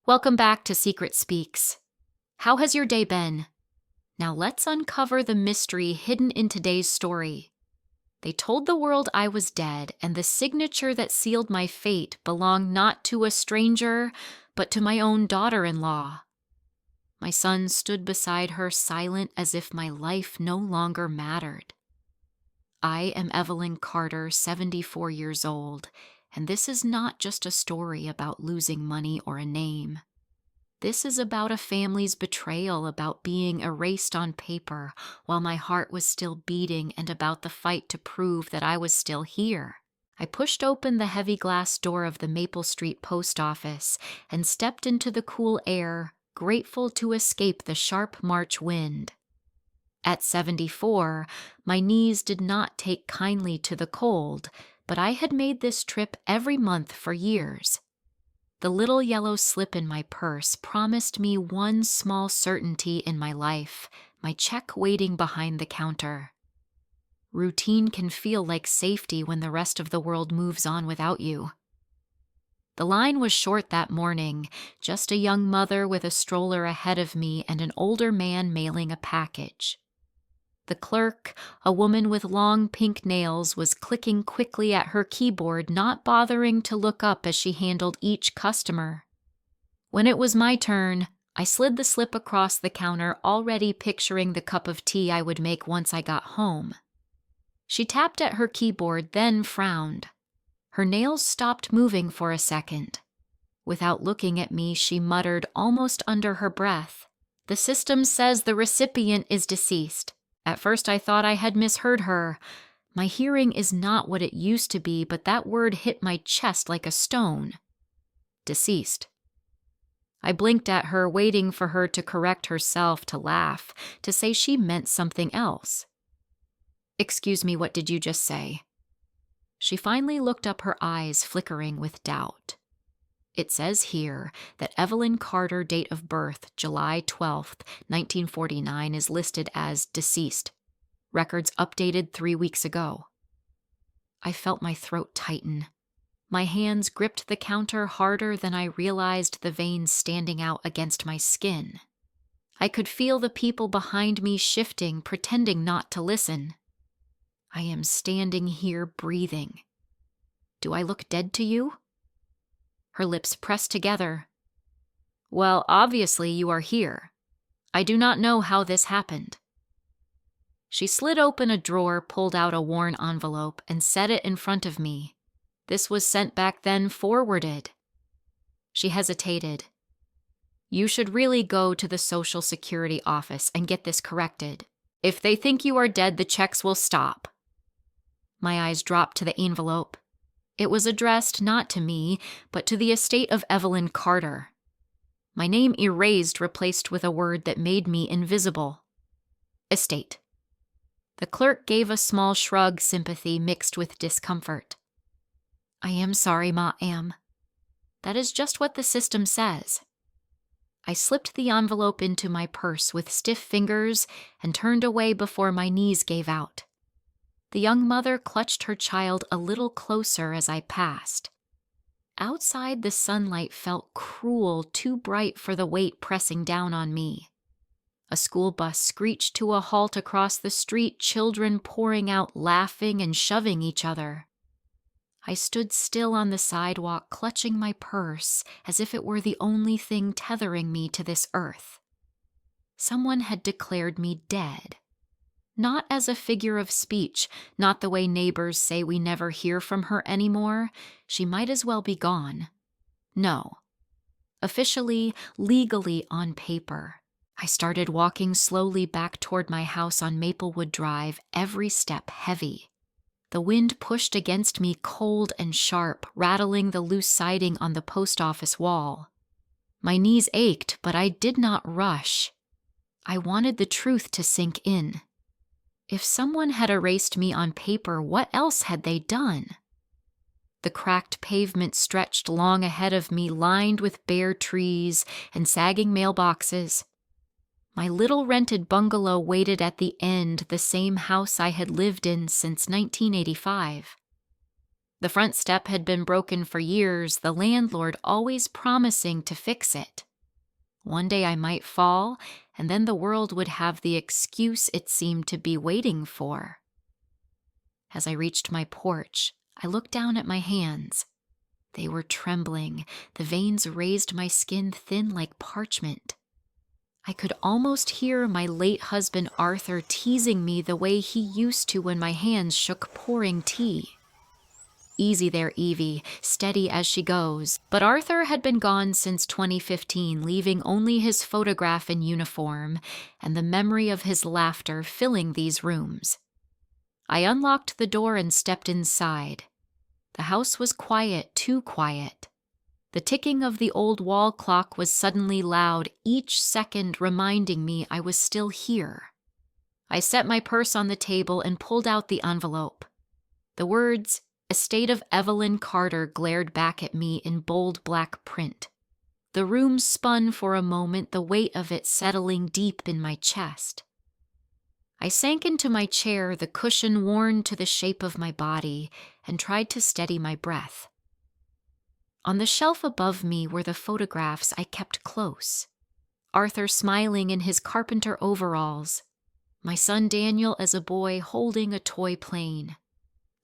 Welcome back to Secret Speaks. How has your day been? Now let's uncover the mystery hidden in today's story. They told the world I was dead, and the signature that sealed my fate belonged not to a stranger, but to my own daughter-in-law. My son stood beside her, silent as if my life no longer mattered. I am Evelyn Carter, 74 years old, and this is not just a story about losing money or a name. This is about a family's betrayal, about being erased on paper while my heart was still beating, and about the fight to prove that I was still here. I pushed open the heavy glass door of the Maple Street post office and stepped into the cool air, grateful to escape the sharp March wind. At 74, my knees did not take kindly to the cold, but I had made this trip every month for years. The little yellow slip in my purse promised me one small certainty in my life, my check waiting behind the counter. Routine can feel like safety when the rest of the world moves on without you. The line was short that morning, just a young mother with a stroller ahead of me and an older man mailing a package. The clerk, a woman with long pink nails, was clicking quickly at her keyboard, not bothering to look up as she handled each customer. When it was my turn, I slid the slip across the counter, already picturing the cup of tea I would make once I got home. She tapped at her keyboard, then frowned. Her nails stopped moving for a second. Without looking at me, she muttered almost under her breath, "The system says the recipient is deceased." At first I thought I had misheard her. My hearing is not what it used to be, but that word hit my chest like a stone. Deceased. I blinked at her, waiting for her to correct herself, to laugh, to say she meant something else. "Excuse me, what did you just say?" She finally looked up, her eyes flickering with doubt. "It says here that Evelyn Carter, date of birth, July 12th, 1949, is listed as deceased. Records updated 3 weeks ago." I felt my throat tighten. My hands gripped the counter harder than I realized, the veins standing out against my skin. I could feel the people behind me shifting, pretending not to listen. I am standing here breathing. "Do I look dead to you?" Her lips pressed together. "Well, obviously you are here. I do not know how this happened." She slid open a drawer, pulled out a worn envelope, and set it in front of me. "This was sent back then, forwarded." She hesitated. "You should really go to the Social Security office and get this corrected. If they think you are dead, the checks will stop." My eyes dropped to the envelope. It was addressed not to me, but to the estate of Evelyn Carter. My name erased, replaced with a word that made me invisible. Estate. The clerk gave a small shrug, sympathy mixed with discomfort. "I am sorry, ma'am. That is just what the system says." I slipped the envelope into my purse with stiff fingers and turned away before my knees gave out. The young mother clutched her child a little closer as I passed. Outside, the sunlight felt cruel, too bright for the weight pressing down on me. A school bus screeched to a halt across the street, children pouring out, laughing and shoving each other. I stood still on the sidewalk, clutching my purse as if it were the only thing tethering me to this earth. Someone had declared me dead. Not as a figure of speech, not the way neighbors say we never hear from her anymore. She might as well be gone. No. Officially, legally, on paper. I started walking slowly back toward my house on Maplewood Drive, every step heavy. The wind pushed against me cold and sharp, rattling the loose siding on the post office wall. My knees ached, but I did not rush. I wanted the truth to sink in. If someone had erased me on paper, what else had they done? The cracked pavement stretched long ahead of me, lined with bare trees and sagging mailboxes. My little rented bungalow waited at the end, the same house I had lived in since 1985. The front step had been broken for years, the landlord always promising to fix it. One day I might fall, and then the world would have the excuse it seemed to be waiting for. As I reached my porch, I looked down at my hands. They were trembling. The veins raised my skin thin like parchment. I could almost hear my late husband Arthur teasing me the way he used to when my hands shook pouring tea. Easy there, Evie, steady as she goes. But Arthur had been gone since 2015, leaving only his photograph in uniform and the memory of his laughter filling these rooms. I unlocked the door and stepped inside. The house was quiet, too quiet. The ticking of the old wall clock was suddenly loud, each second reminding me I was still here. I set my purse on the table and pulled out the envelope. The words, "Estate of Evelyn Carter," glared back at me in bold black print. The room spun for a moment, the weight of it settling deep in my chest. I sank into my chair, the cushion worn to the shape of my body, and tried to steady my breath. On the shelf above me were the photographs I kept close. Arthur smiling in his carpenter overalls. My son Daniel as a boy holding a toy plane.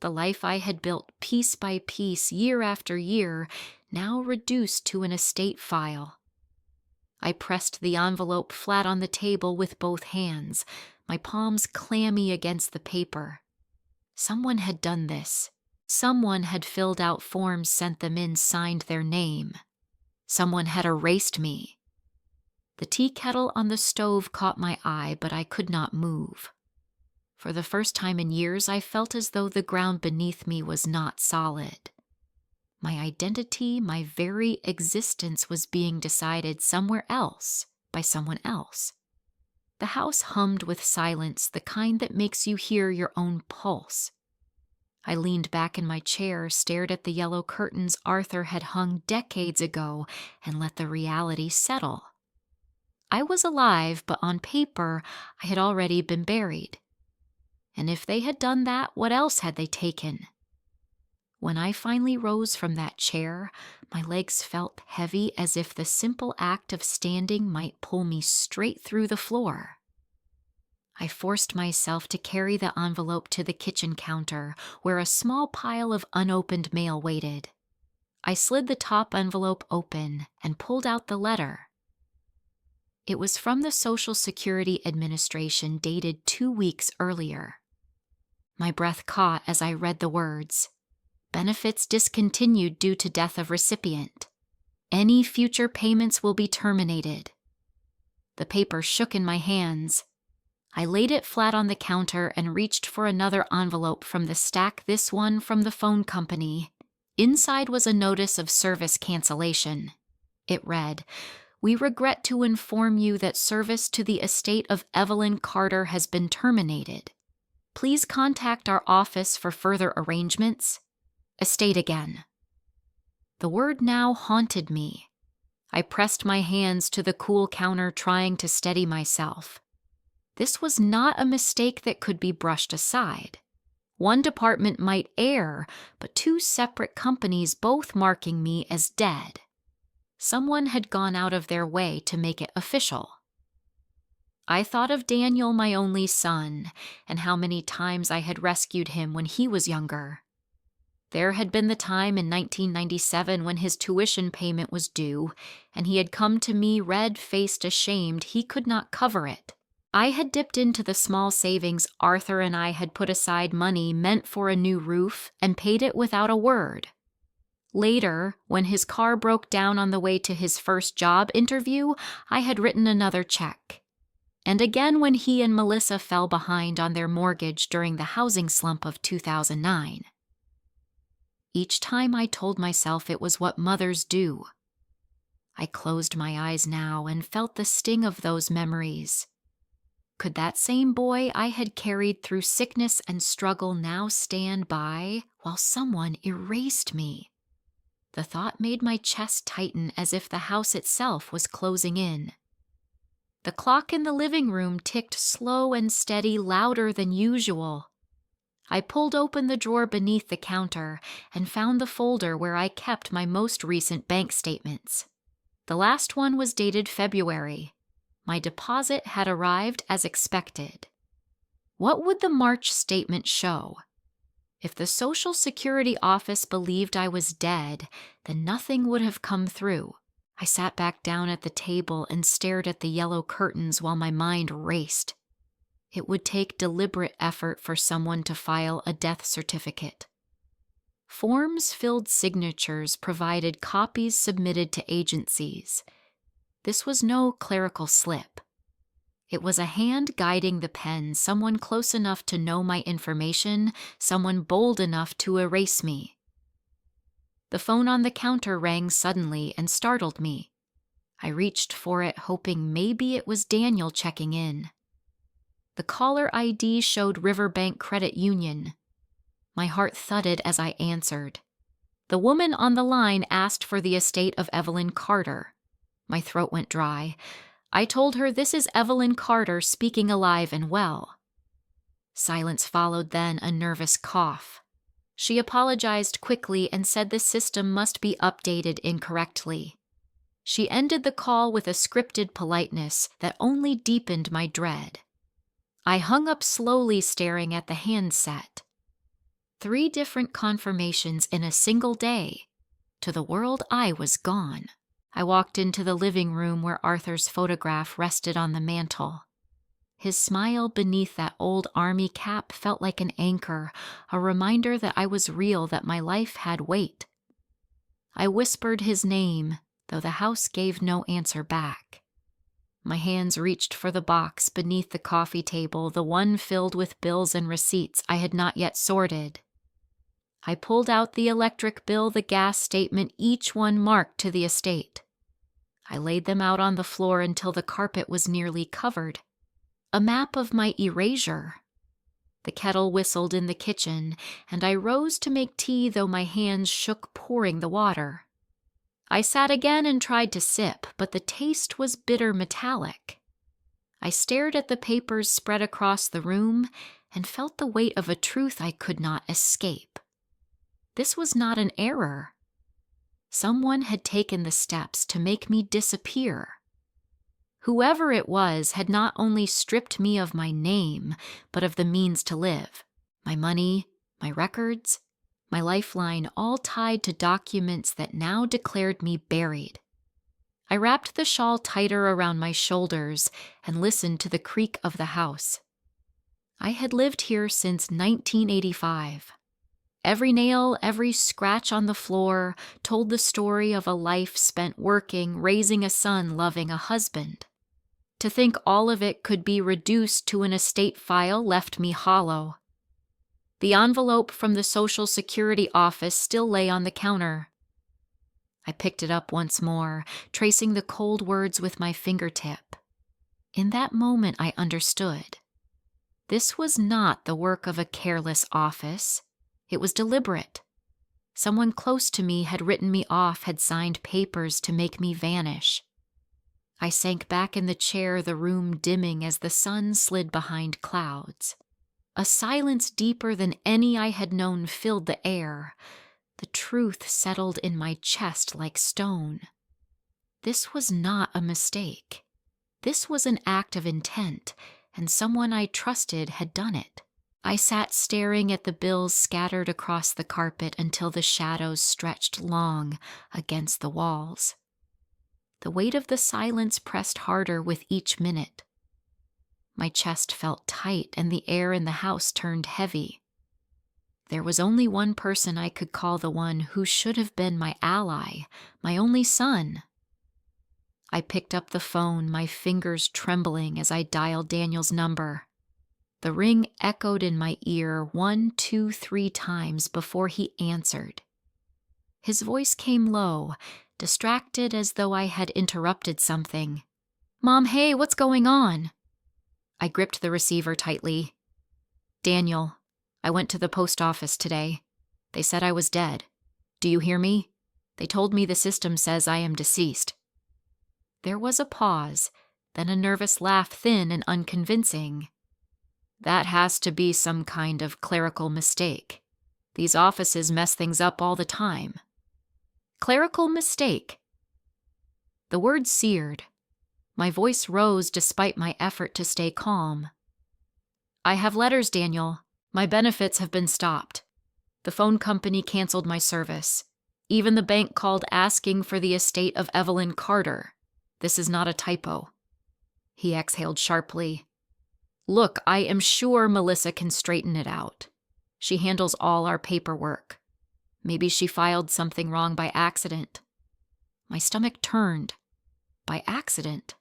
The life I had built piece by piece, year after year, now reduced to an estate file. I pressed the envelope flat on the table with both hands, my palms clammy against the paper. Someone had done this. Someone had filled out forms, sent them in, signed their name. Someone had erased me. The tea kettle on the stove caught my eye, but I could not move. For the first time in years, I felt as though the ground beneath me was not solid. My identity, my very existence was being decided somewhere else by someone else. The house hummed with silence, the kind that makes you hear your own pulse. I leaned back in my chair, stared at the yellow curtains Arthur had hung decades ago, and let the reality settle. I was alive, but on paper, I had already been buried. And if they had done that, what else had they taken? When I finally rose from that chair, my legs felt heavy, as if the simple act of standing might pull me straight through the floor. I forced myself to carry the envelope to the kitchen counter, where a small pile of unopened mail waited. I slid the top envelope open and pulled out the letter. It was from the Social Security Administration, dated 2 weeks earlier. My breath caught as I read the words. Benefits discontinued due to death of recipient. Any future payments will be terminated. The paper shook in my hands. I laid it flat on the counter and reached for another envelope from the stack, this one from the phone company. Inside was a notice of service cancellation. It read, "We regret to inform you that service to the estate of Evelyn Carter has been terminated. Please contact our office for further arrangements. Estate again." The word now haunted me. I pressed my hands to the cool counter, trying to steady myself. This was not a mistake that could be brushed aside. One department might err, but 2 separate companies both marking me as dead. Someone had gone out of their way to make it official. I thought of Daniel, my only son, and how many times I had rescued him when he was younger. There had been the time in 1997 when his tuition payment was due, and he had come to me red-faced, ashamed he could not cover it. I had dipped into the small savings Arthur and I had put aside, money meant for a new roof, and paid it without a word. Later, when his car broke down on the way to his first job interview, I had written another check. And again when he and Melissa fell behind on their mortgage during the housing slump of 2009. Each time I told myself it was what mothers do. I closed my eyes now and felt the sting of those memories. Could that same boy I had carried through sickness and struggle now stand by while someone erased me? The thought made my chest tighten, as if the house itself was closing in. The clock in the living room ticked slow and steady, louder than usual. I pulled open the drawer beneath the counter and found the folder where I kept my most recent bank statements. The last one was dated February. My deposit had arrived as expected. What would the March statement show? If the Social Security office believed I was dead, then nothing would have come through. I sat back down at the table and stared at the yellow curtains while my mind raced. It would take deliberate effort for someone to file a death certificate. Forms filled signatures provided copies submitted to agencies. This was no clerical slip. It was a hand guiding the pen, someone close enough to know my information, someone bold enough to erase me. The phone on the counter rang suddenly and startled me. I reached for it, hoping maybe it was Daniel checking in. The caller ID showed Riverbank Credit Union. My heart thudded as I answered. The woman on the line asked for the estate of Evelyn Carter. My throat went dry. I told her, "This is Evelyn Carter speaking alive and well." Silence followed, then a nervous cough. She apologized quickly and said the system must be updated incorrectly. She ended the call with a scripted politeness that only deepened my dread. I hung up slowly, staring at the handset. 3 different confirmations in a single day. To the world, I was gone. I walked into the living room where Arthur's photograph rested on the mantel. His smile beneath that old army cap felt like an anchor, a reminder that I was real, that my life had weight. I whispered his name, though the house gave no answer back. My hands reached for the box beneath the coffee table, the one filled with bills and receipts I had not yet sorted. I pulled out the electric bill, the gas statement, each one marked to the estate. I laid them out on the floor until the carpet was nearly covered. A map of my erasure. The kettle whistled in the kitchen, and I rose to make tea, though my hands shook pouring the water. I sat again and tried to sip, but the taste was bitter metallic. I stared at the papers spread across the room and felt the weight of a truth I could not escape. This was not an error. Someone had taken the steps to make me disappear. Whoever it was had not only stripped me of my name, but of the means to live. My money, my records, my lifeline, all tied to documents that now declared me buried. I wrapped the shawl tighter around my shoulders and listened to the creak of the house. I had lived here since 1985. Every nail, every scratch on the floor told the story of a life spent working, raising a son, loving a husband. To think all of it could be reduced to an estate file left me hollow. The envelope from the Social Security office still lay on the counter. I picked it up once more, tracing the cold words with my fingertip. In that moment, I understood. This was not the work of a careless office. It was deliberate. Someone close to me had written me off, had signed papers to make me vanish. I sank back in the chair, the room dimming as the sun slid behind clouds. A silence deeper than any I had known filled the air. The truth settled in my chest like stone. This was not a mistake. This was an act of intent, and someone I trusted had done it. I sat staring at the bills scattered across the carpet until the shadows stretched long against the walls. The weight of the silence pressed harder with each minute. My chest felt tight, and the air in the house turned heavy. There was only one person I could call, the one who should have been my ally, my only son. I picked up the phone, my fingers trembling as I dialed Daniel's number. The ring echoed in my ear 1, 2, 3 times before he answered. His voice came low, distracted, as though I had interrupted something. "Mom, hey, what's going on?" I gripped the receiver tightly. "Daniel, I went to the post office today. They said I was dead. Do you hear me? They told me the system says I am deceased." There was a pause, then a nervous laugh, thin and unconvincing. That has to be some kind of clerical mistake. These offices mess things up all the time. Clerical mistake. The word seared. My voice rose despite my effort to stay calm. I have letters, Daniel. My benefits have been stopped. The phone company canceled my service. Even the bank called asking for the estate of Evelyn Carter. This is not a typo. He exhaled sharply. Look, I am sure Melissa can straighten it out. She handles all our paperwork. Maybe she filed something wrong by accident. My stomach turned. By accident?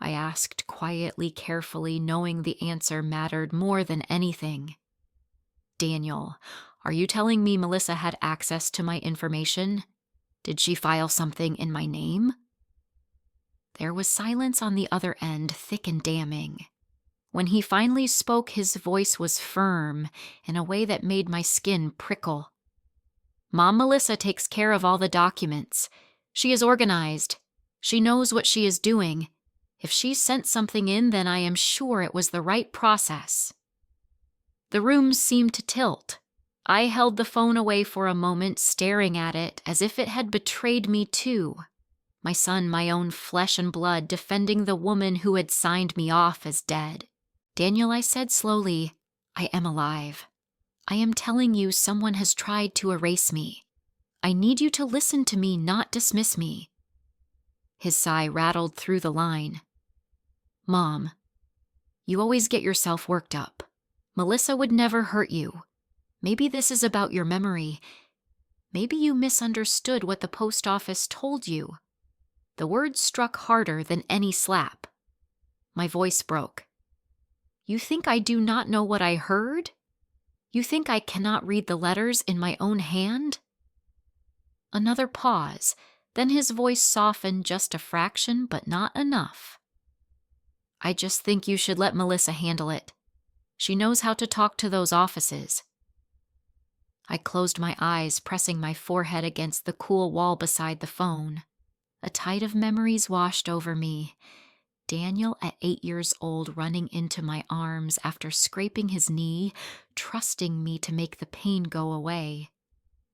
I asked quietly, carefully, knowing the answer mattered more than anything. Daniel, are you telling me Melissa had access to my information? Did she file something in my name? There was silence on the other end, thick and damning. When he finally spoke, his voice was firm in a way that made my skin prickle. Mom Melissa takes care of all the documents. She is organized. She knows what she is doing. If she sent something in, then I am sure it was the right process. The room seemed to tilt. I held the phone away for a moment, staring at it as if it had betrayed me too. My son, my own flesh and blood, defending the woman who had signed me off as dead. Daniel, I said slowly, I am alive. I am telling you someone has tried to erase me. I need you to listen to me, not dismiss me. His sigh rattled through the line. Mom, you always get yourself worked up. Melissa would never hurt you. Maybe this is about your memory. Maybe you misunderstood what the post office told you. The words struck harder than any slap. My voice broke. You think I do not know what I heard? You think I cannot read the letters in my own hand? Another pause, then his voice softened just a fraction, but not enough. I just think you should let Melissa handle it. She knows how to talk to those offices. I closed my eyes, pressing my forehead against the cool wall beside the phone. A tide of memories washed over me. Daniel at 8 years old running into my arms after scraping his knee, trusting me to make the pain go away.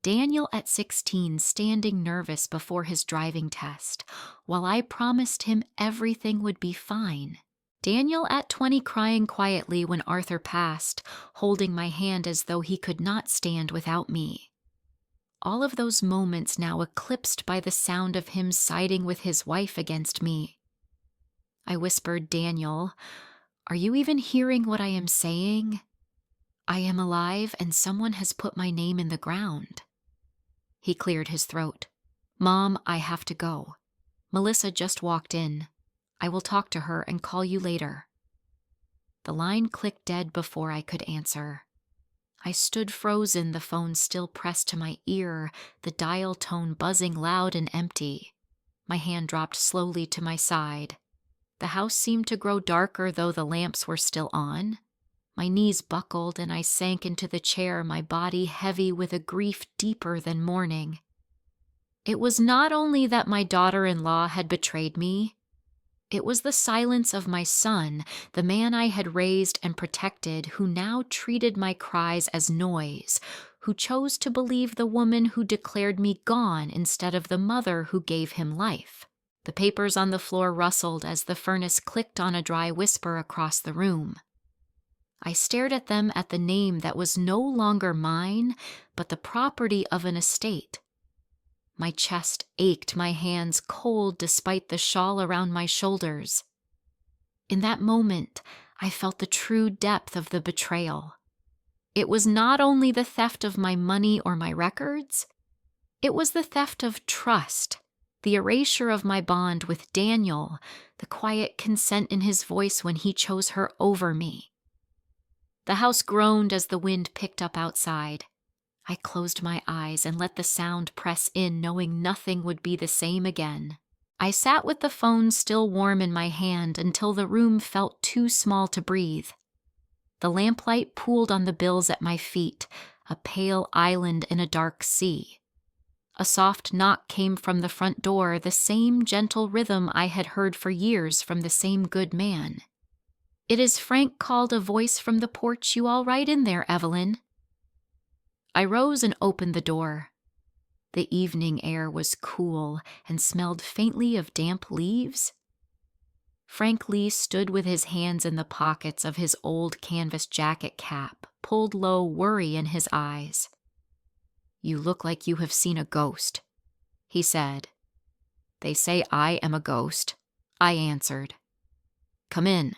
Daniel at 16 standing nervous before his driving test, while I promised him everything would be fine. Daniel at 20 crying quietly when Arthur passed, holding my hand as though he could not stand without me. All of those moments now eclipsed by the sound of him siding with his wife against me. I whispered, Daniel, are you even hearing what I am saying? I am alive and someone has put my name in the ground. He cleared his throat. Mom, I have to go. Melissa just walked in. I will talk to her and call you later. The line clicked dead before I could answer. I stood frozen, the phone still pressed to my ear, the dial tone buzzing loud and empty. My hand dropped slowly to my side. The house seemed to grow darker, though the lamps were still on. My knees buckled and I sank into the chair, my body heavy with a grief deeper than mourning. It was not only that my daughter-in-law had betrayed me. It was the silence of my son, the man I had raised and protected, who now treated my cries as noise, who chose to believe the woman who declared me gone instead of the mother who gave him life. The papers on the floor rustled as the furnace clicked on a dry whisper across the room. I stared at them, at the name that was no longer mine, but the property of an estate. My chest ached, my hands cold despite the shawl around my shoulders. In that moment, I felt the true depth of the betrayal. It was not only the theft of my money or my records, it was the theft of trust. The erasure of my bond with Daniel, the quiet consent in his voice when he chose her over me. The house groaned as the wind picked up outside. I closed my eyes and let the sound press in, knowing nothing would be the same again. I sat with the phone still warm in my hand until the room felt too small to breathe. The lamplight pooled on the bills at my feet, a pale island in a dark sea. A soft knock came from the front door, the same gentle rhythm I had heard for years from the same good man. "It is Frank," called a voice from the porch. "You all right in there, Evelyn?" I rose and opened the door. The evening air was cool and smelled faintly of damp leaves. Frank Lee stood with his hands in the pockets of his old canvas jacket cap, pulled low, worry in his eyes. "You look like you have seen a ghost," he said. "They say I am a ghost," I answered. "Come in."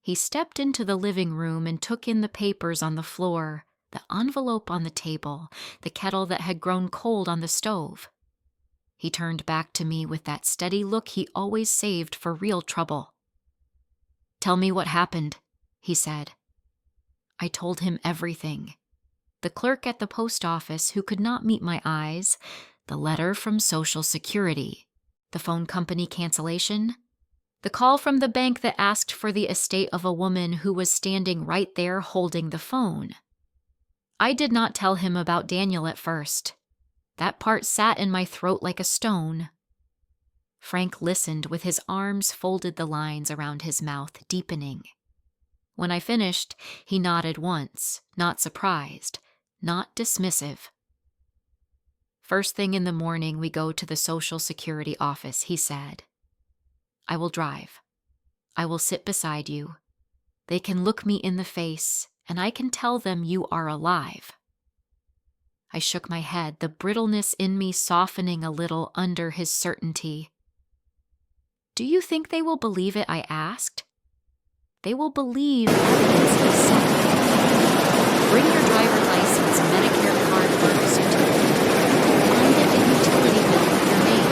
He stepped into the living room and took in the papers on the floor, the envelope on the table, the kettle that had grown cold on the stove. He turned back to me with that steady look he always saved for real trouble. "Tell me what happened," he said. I told him everything. The clerk at the post office who could not meet my eyes, the letter from Social Security, the phone company cancellation, the call from the bank that asked for the estate of a woman who was standing right there holding the phone. I did not tell him about Daniel at first. That part sat in my throat like a stone. Frank listened with his arms folded, the lines around his mouth deepening. When I finished, he nodded once, not surprised, not dismissive. "First thing in the morning, we go to the Social Security office," he said. "I will drive. I will sit beside you. They can look me in the face, and I can tell them you are alive." I shook my head, the brittleness in me softening a little under his certainty. "Do you think they will believe it?" I asked. "They will believe evidence," he said. "Bring your driver license, Medicare card, birth certificate. Find it a utility bill with your name.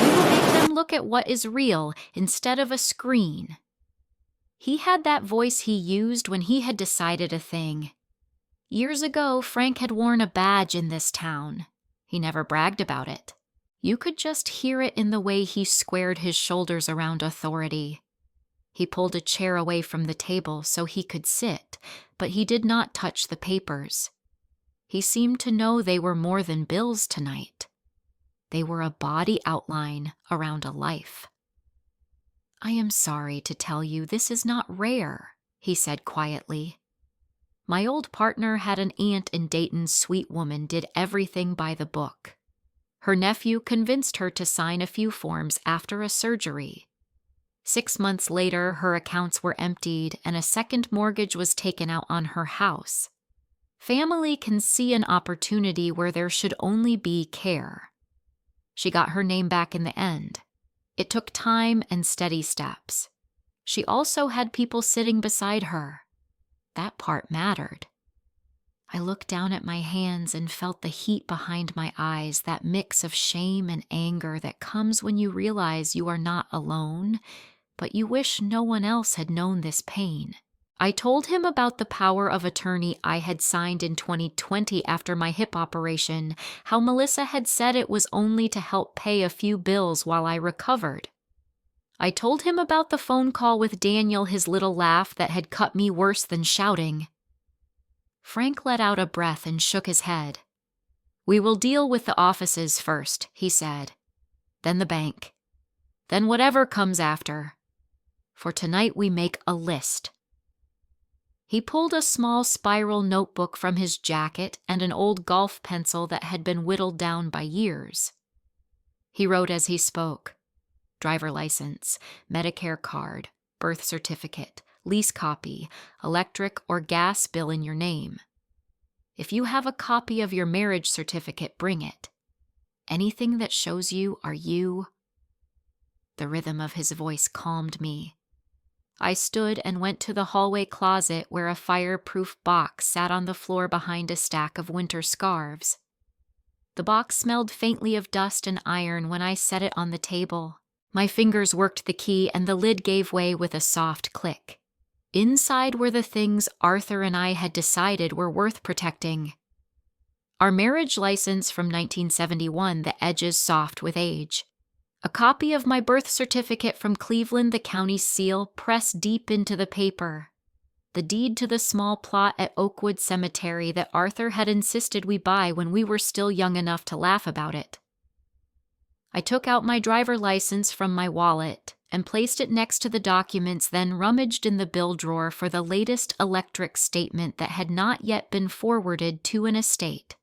We will make them look at what is real instead of a screen." He had that voice he used when he had decided a thing. Years ago, Frank had worn a badge in this town. He never bragged about it. You could just hear it in the way he squared his shoulders around authority. He pulled a chair away from the table so he could sit, but he did not touch the papers. He seemed to know they were more than bills tonight. They were a body outline around a life. "I am sorry to tell you this is not rare," he said quietly. "My old partner had an aunt in Dayton. Sweet woman, did everything by the book. Her nephew convinced her to sign a few forms after a surgery. 6 months later, her accounts were emptied and a second mortgage was taken out on her house. Family can see an opportunity where there should only be care. She got her name back in the end. It took time and steady steps. She also had people sitting beside her. That part mattered." I looked down at my hands and felt the heat behind my eyes, that mix of shame and anger that comes when you realize you are not alone, but you wish no one else had known this pain. I told him about the power of attorney I had signed in 2020 after my hip operation, how Melissa had said it was only to help pay a few bills while I recovered. I told him about the phone call with Daniel, his little laugh that had cut me worse than shouting. Frank let out a breath and shook his head. "We will deal with the offices first," he said. "Then the bank. Then whatever comes after. For tonight we make a list." He pulled a small spiral notebook from his jacket and an old golf pencil that had been whittled down by years. He wrote as he spoke. Driver license, Medicare card, birth certificate, lease copy, electric or gas bill in your name. If you have a copy of your marriage certificate, bring it. Anything that shows you are you. The rhythm of his voice calmed me. I stood and went to the hallway closet where a fireproof box sat on the floor behind a stack of winter scarves. The box smelled faintly of dust and iron when I set it on the table. My fingers worked the key and the lid gave way with a soft click. Inside were the things Arthur and I had decided were worth protecting. Our marriage license from 1971, the edges soft with age. A copy of my birth certificate from Cleveland, the county seal pressed deep into the paper. The deed to the small plot at Oakwood Cemetery that Arthur had insisted we buy when we were still young enough to laugh about it. I took out my driver license from my wallet, and placed it next to the documents, then rummaged in the bill drawer for the latest electric statement that had not yet been forwarded to an estate.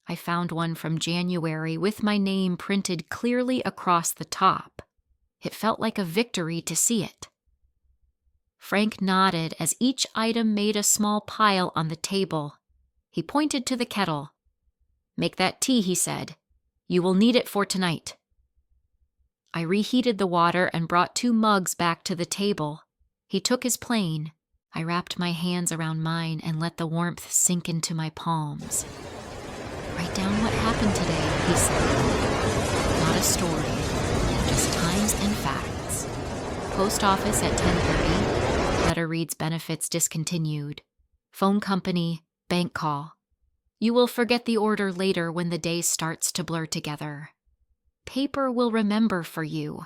I found one from January with my name printed clearly across the top. It felt like a victory to see it. Frank nodded as each item made a small pile on the table. He pointed to the kettle. "Make that tea," he said. "You will need it for tonight." I reheated the water and brought 2 mugs back to the table. He took his plane. I wrapped my hands around mine and let the warmth sink into my palms. "Write down what happened today," he said. "Not a story, just times and facts. Post office at 10:30. Letter reads benefits discontinued. Phone company, bank call. You will forget the order later when the day starts to blur together. Paper will remember for you."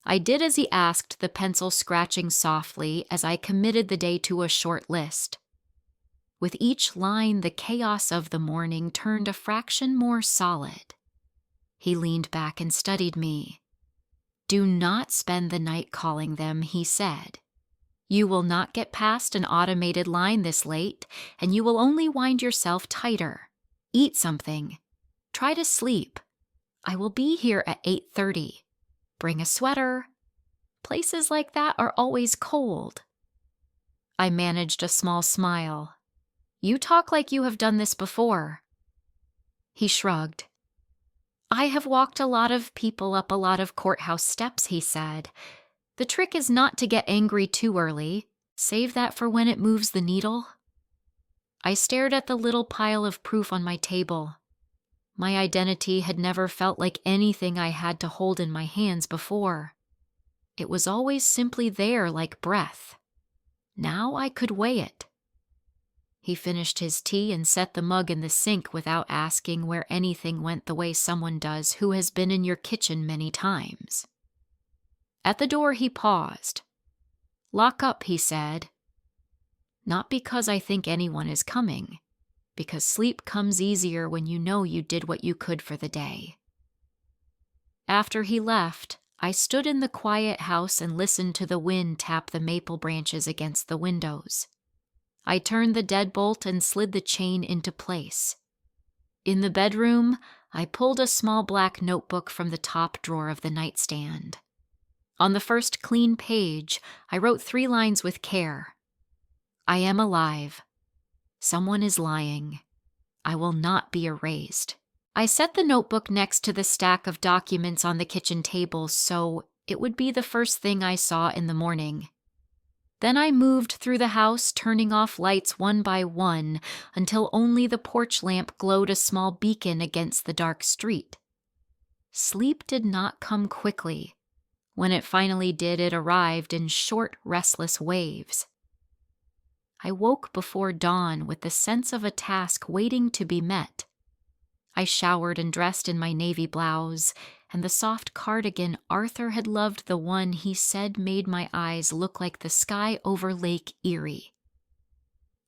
I did as he asked, the pencil scratching softly as I committed the day to a short list. With each line, the chaos of the morning turned a fraction more solid. He leaned back and studied me. "Do not spend the night calling them," he said. "You will not get past an automated line this late, and you will only wind yourself tighter. Eat something. Try to sleep. I will be here at 8:30. Bring a sweater. Places like that are always cold." I managed a small smile. "You talk like you have done this before." He shrugged. "I have walked a lot of people up a lot of courthouse steps," he said. "The trick is not to get angry too early. Save that for when it moves the needle." I stared at the little pile of proof on my table. My identity had never felt like anything I had to hold in my hands before. It was always simply there like breath. Now I could weigh it. He finished his tea and set the mug in the sink without asking where anything went the way someone does who has been in your kitchen many times. At the door he paused. "Lock up," he said. "Not because I think anyone is coming. Because sleep comes easier when you know you did what you could for the day." After he left, I stood in the quiet house and listened to the wind tap the maple branches against the windows. I turned the deadbolt and slid the chain into place. In the bedroom, I pulled a small black notebook from the top drawer of the nightstand. On the first clean page, I wrote 3 lines with care. "I am alive. Someone is lying. I will not be erased." I set the notebook next to the stack of documents on the kitchen table so it would be the first thing I saw in the morning. Then I moved through the house, turning off lights one by one until only the porch lamp glowed a small beacon against the dark street. Sleep did not come quickly. When it finally did, it arrived in short, restless waves. I woke before dawn with the sense of a task waiting to be met. I showered and dressed in my navy blouse and the soft cardigan Arthur had loved, the one he said made my eyes look like the sky over Lake Erie.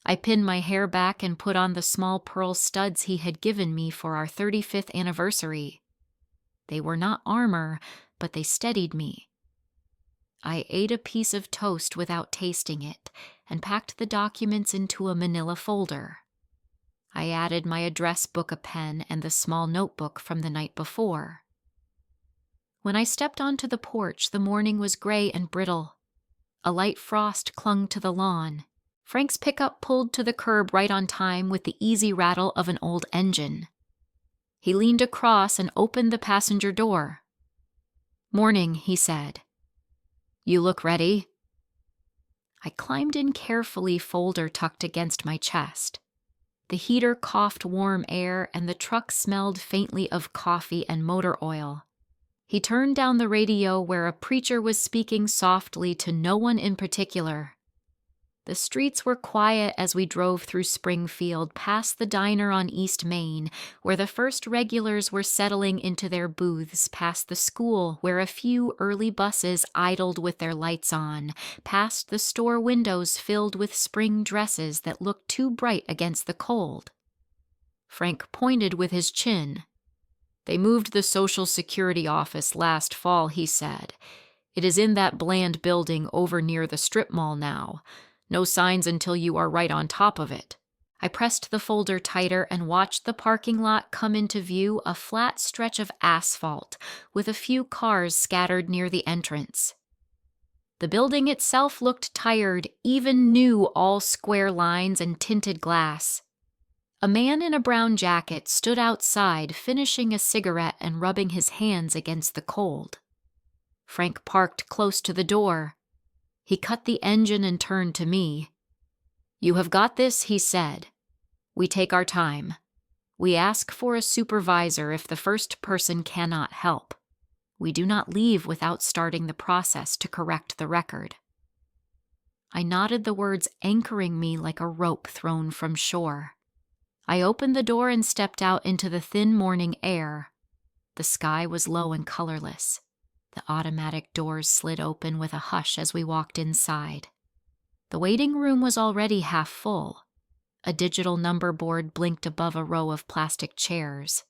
I pinned my hair back and put on the small pearl studs he had given me for our 35th anniversary. They were not armor, but they steadied me. I ate a piece of toast without tasting it and packed the documents into a manila folder. I added my address book, a pen, and the small notebook from the night before. When I stepped onto the porch, the morning was gray and brittle. A light frost clung to the lawn. Frank's pickup pulled to the curb right on time with the easy rattle of an old engine. He leaned across and opened the passenger door. "Morning," he said. "You look ready." I climbed in carefully, folder tucked against my chest. The heater coughed warm air, and the truck smelled faintly of coffee and motor oil. He turned down the radio where a preacher was speaking softly to no one in particular. The streets were quiet as we drove through Springfield, past the diner on East Main, where the first regulars were settling into their booths, past the school, where a few early buses idled with their lights on, past the store windows filled with spring dresses that looked too bright against the cold. Frank pointed with his chin. They moved the Social Security office last fall, he said. It is in that bland building over near the strip mall now. No signs until you are right on top of it. I pressed the folder tighter and watched the parking lot come into view, a flat stretch of asphalt with a few cars scattered near the entrance. The building itself looked tired, even new, all square lines and tinted glass. A man in a brown jacket stood outside, finishing a cigarette and rubbing his hands against the cold. Frank parked close to the door. He cut the engine and turned to me. "You have got this," he said. "We take our time. We ask for a supervisor if the first person cannot help. We do not leave without starting the process to correct the record." I nodded, the words anchoring me like a rope thrown from shore. I opened the door and stepped out into the thin morning air. The sky was low and colorless. The automatic doors slid open with a hush as we walked inside. The waiting room was already half full. A digital number board blinked above a row of plastic chairs.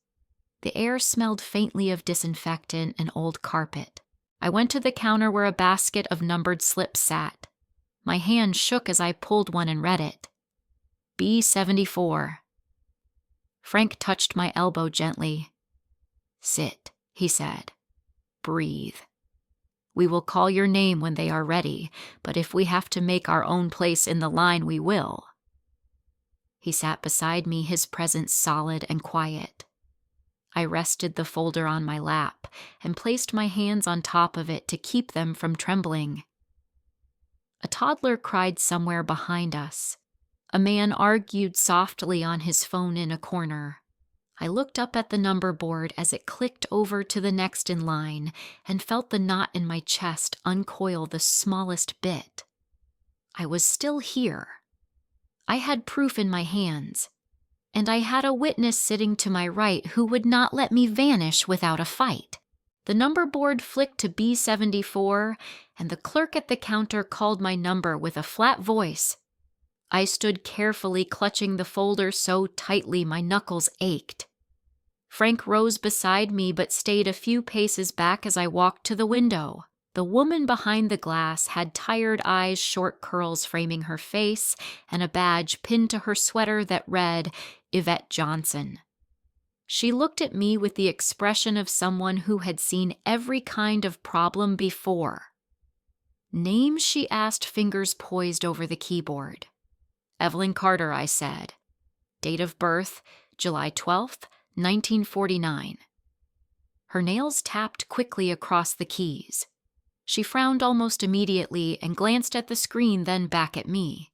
The air smelled faintly of disinfectant and old carpet. I went to the counter where a basket of numbered slips sat. My hand shook as I pulled one and read it. B74. Frank touched my elbow gently. "Sit," he said. "Breathe. We will call your name when they are ready, but if we have to make our own place in the line, we will." He sat beside me, his presence solid and quiet. I rested the folder on my lap and placed my hands on top of it to keep them from trembling. A toddler cried somewhere behind us. A man argued softly on his phone in a corner. I looked up at the number board as it clicked over to the next in line and felt the knot in my chest uncoil the smallest bit. I was still here. I had proof in my hands, and I had a witness sitting to my right who would not let me vanish without a fight. The number board flicked to B74, and the clerk at the counter called my number with a flat voice. I stood carefully, clutching the folder so tightly my knuckles ached. Frank rose beside me but stayed a few paces back as I walked to the window. The woman behind the glass had tired eyes, short curls framing her face, and a badge pinned to her sweater that read, Yvette Johnson. She looked at me with the expression of someone who had seen every kind of problem before. "Name?" she asked, fingers poised over the keyboard. "Evelyn Carter," I said. "Date of birth, July 12th, 1949. Her nails tapped quickly across the keys. She frowned almost immediately and glanced at the screen, then back at me.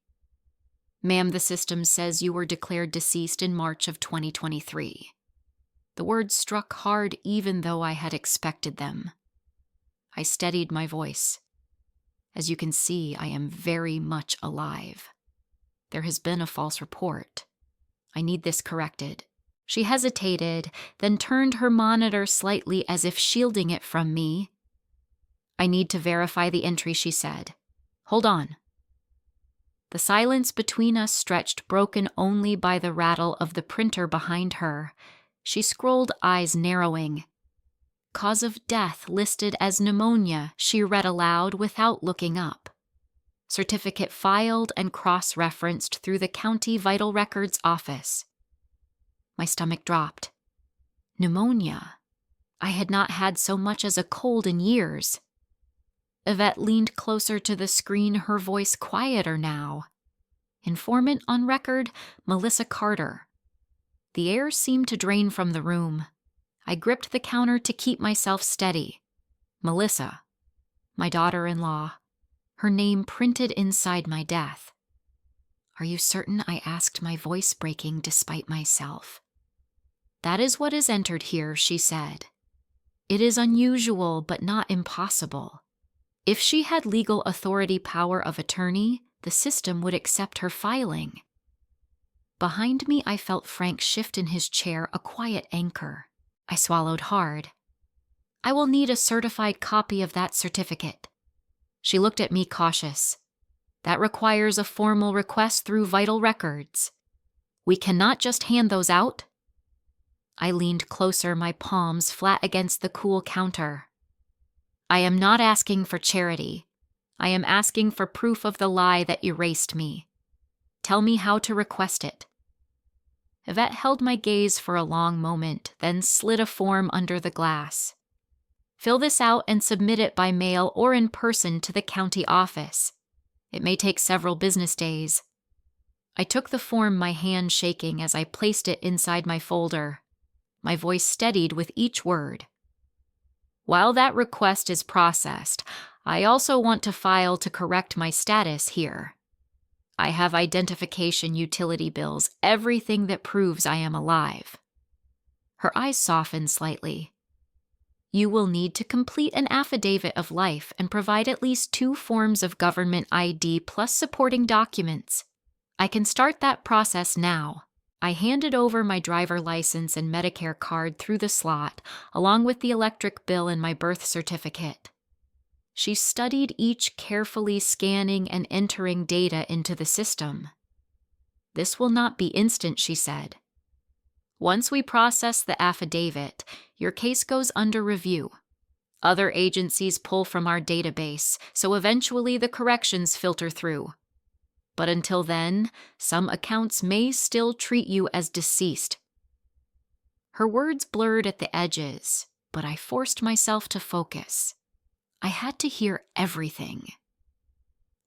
"Ma'am, the system says you were declared deceased in March of 2023. The words struck hard even though I had expected them. I steadied my voice. "As you can see, I am very much alive. There has been a false report. I need this corrected." She hesitated, then turned her monitor slightly as if shielding it from me. "I need to verify the entry," she said. "Hold on." The silence between us stretched, broken only by the rattle of the printer behind her. She scrolled, eyes narrowing. "Cause of death listed as pneumonia," she read aloud without looking up. "Certificate filed and cross-referenced through the county vital records office." My stomach dropped. Pneumonia. I had not had so much as a cold in years. Yvette leaned closer to the screen, her voice quieter now. Informant on record, Melissa Carter. The air seemed to drain from the room. I gripped the counter to keep myself steady. Melissa. My daughter-in-law. Her name printed inside my death. "Are you certain?" I asked, my voice breaking despite myself. "That is what is entered here," she said. "It is unusual, but not impossible. If she had legal authority power of attorney, the system would accept her filing." Behind me, I felt Frank shift in his chair, a quiet anchor. I swallowed hard. "I will need a certified copy of that certificate." She looked at me, cautious. "That requires a formal request through vital records. We cannot just hand those out." I leaned closer, my palms flat against the cool counter. I am not asking for charity. I am asking for proof of the lie that erased me. Tell me how to request it. Yvette held my gaze for a long moment, then slid a form under the glass. Fill this out and submit it by mail or in person to the county office. It may take several business days. I took the form, my hand shaking as I placed it inside my folder. My voice steadied with each word. While that request is processed, I also want to file to correct my status here. I have identification utility bills, everything that proves I am alive. Her eyes softened slightly. You will need to complete an affidavit of life and provide at least 2 forms of government ID plus supporting documents. I can start that process now. I handed over my driver license and Medicare card through the slot, along with the electric bill and my birth certificate. She studied each, carefully scanning and entering data into the system. This will not be instant, she said. Once we process the affidavit, your case goes under review. Other agencies pull from our database, so eventually the corrections filter through. But until then, some accounts may still treat you as deceased. Her words blurred at the edges, but I forced myself to focus. I had to hear everything.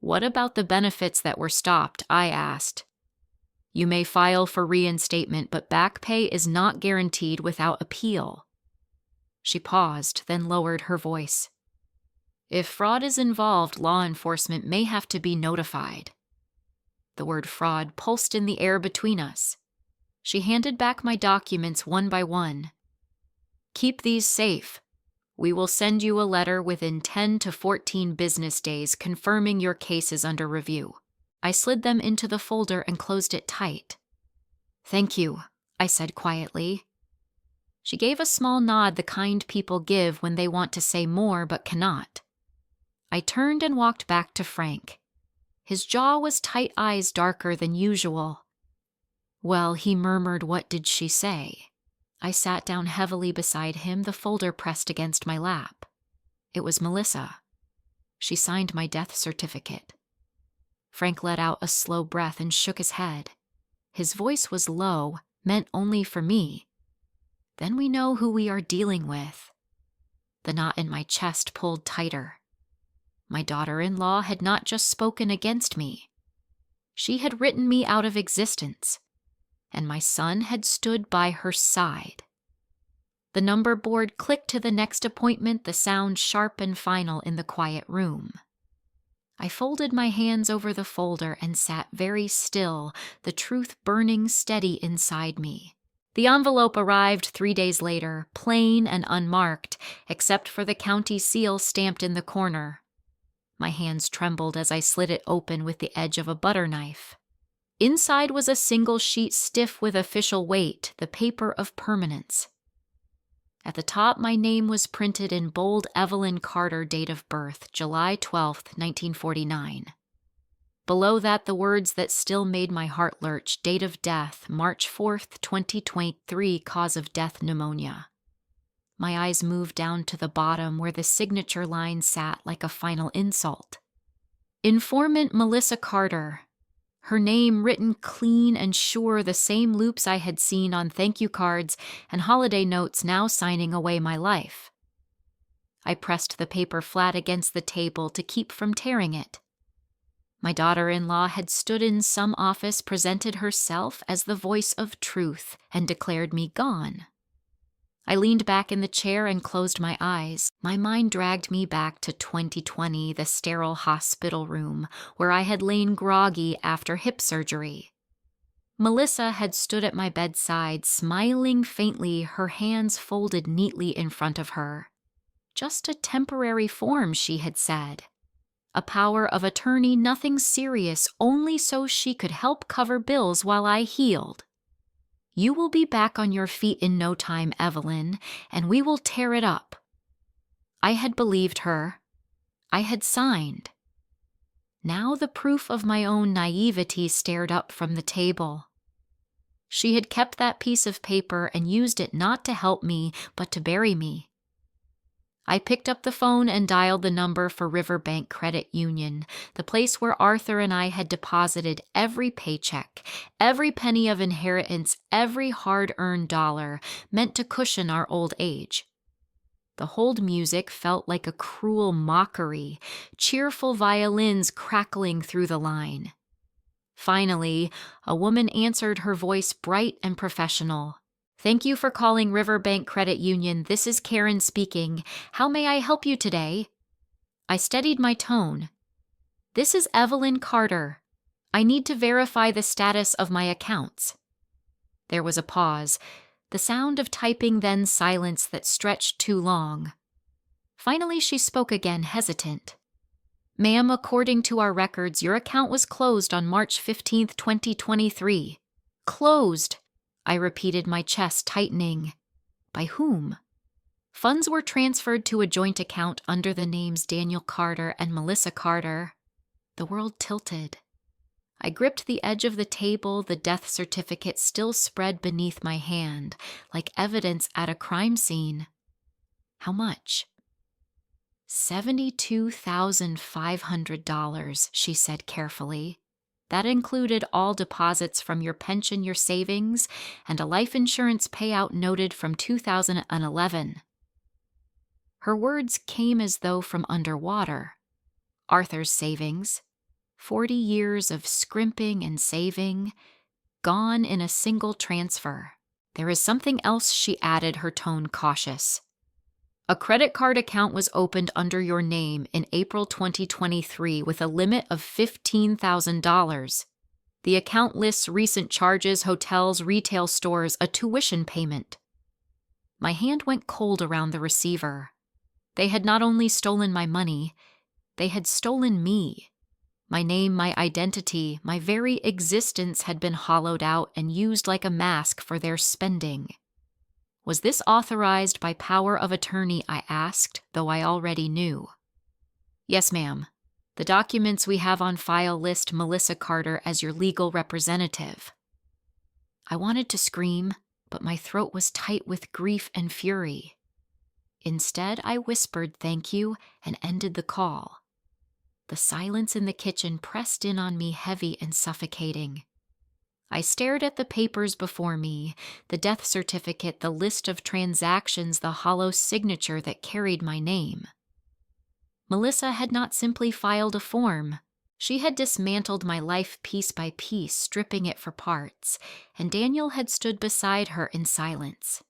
What about the benefits that were stopped? I asked. You may file for reinstatement, but back pay is not guaranteed without appeal. She paused, then lowered her voice. If fraud is involved, law enforcement may have to be notified. The word fraud pulsed in the air between us. She handed back my documents one by one. Keep these safe. We will send you a letter within 10 to 14 business days confirming your case is under review. I slid them into the folder and closed it tight. Thank you, I said quietly. She gave a small nod, the kind people give when they want to say more but cannot. I turned and walked back to Frank. His jaw was tight, eyes darker than usual. Well, he murmured, what did she say? I sat down heavily beside him, the folder pressed against my lap. It was Melissa. She signed my death certificate. Frank let out a slow breath and shook his head. His voice was low, meant only for me. Then we know who we are dealing with. The knot in my chest pulled tighter. My daughter-in-law had not just spoken against me. She had written me out of existence. And my son had stood by her side. The number board clicked to the next appointment, the sound sharp and final in the quiet room. I folded my hands over the folder and sat very still, the truth burning steady inside me. The envelope arrived 3 days later, plain and unmarked, except for the county seal stamped in the corner. My hands trembled as I slid it open with the edge of a butter knife. Inside was a single sheet stiff with official weight, the paper of permanence. At the top, my name was printed in bold Evelyn Carter, date of birth, July 12, 1949. Below that, the words that still made my heart lurch, date of death, March 4, 2023, cause of death, pneumonia. My eyes moved down to the bottom where the signature line sat like a final insult. Informant Melissa Carter. Her name written clean and sure, the same loops I had seen on thank you cards and holiday notes now signing away my life. I pressed the paper flat against the table to keep from tearing it. My daughter-in-law had stood in some office, presented herself as the voice of truth, and declared me gone. I leaned back in the chair and closed my eyes. My mind dragged me back to 2020, the sterile hospital room, where I had lain groggy after hip surgery. Melissa had stood at my bedside, smiling faintly, her hands folded neatly in front of her. Just a temporary form, she had said. A power of attorney, nothing serious, only so she could help cover bills while I healed. You will be back on your feet in no time, Evelyn, and we will tear it up. I had believed her. I had signed. Now the proof of my own naivety stared up from the table. She had kept that piece of paper and used it not to help me, but to bury me. I picked up the phone and dialed the number for Riverbank Credit Union, the place where Arthur and I had deposited every paycheck, every penny of inheritance, every hard-earned dollar, meant to cushion our old age. The hold music felt like a cruel mockery, cheerful violins crackling through the line. Finally, a woman answered, her voice bright and professional. "Thank you for calling Riverbank Credit Union. This is Karen speaking. How may I help you today?" I steadied my tone. "This is Evelyn Carter. I need to verify the status of my accounts." There was a pause, the sound of typing, then silence that stretched too long. Finally, she spoke again, hesitant. "Ma'am, according to our records, your account was closed on March 15th, 2023. Closed," I repeated, my chest tightening. By whom? Funds were transferred to a joint account under the names Daniel Carter and Melissa Carter. The world tilted. I gripped the edge of the table, the death certificate still spread beneath my hand, like evidence at a crime scene. How much? $72,500, she said carefully. That included all deposits from your pension, your savings, and a life insurance payout noted from 2011. Her words came as though from underwater. Arthur's savings, 40 years of scrimping and saving, gone in a single transfer. "There is something else," she added, her tone cautious. "A credit card account was opened under your name in April 2023 with a limit of $15,000. The account lists recent charges, hotels, retail stores, a tuition payment." My hand went cold around the receiver. They had not only stolen my money, they had stolen me. My name, my identity, my very existence had been hollowed out and used like a mask for their spending. Was this authorized by power of attorney, I asked, though I already knew. "Yes, ma'am. The documents we have on file list Melissa Carter as your legal representative." I wanted to scream, but my throat was tight with grief and fury. Instead, I whispered thank you and ended the call. The silence in the kitchen pressed in on me, heavy and suffocating. I stared at the papers before me, the death certificate, the list of transactions, the hollow signature that carried my name. Melissa had not simply filed a form. She had dismantled my life piece by piece, stripping it for parts, and Daniel had stood beside her in silence.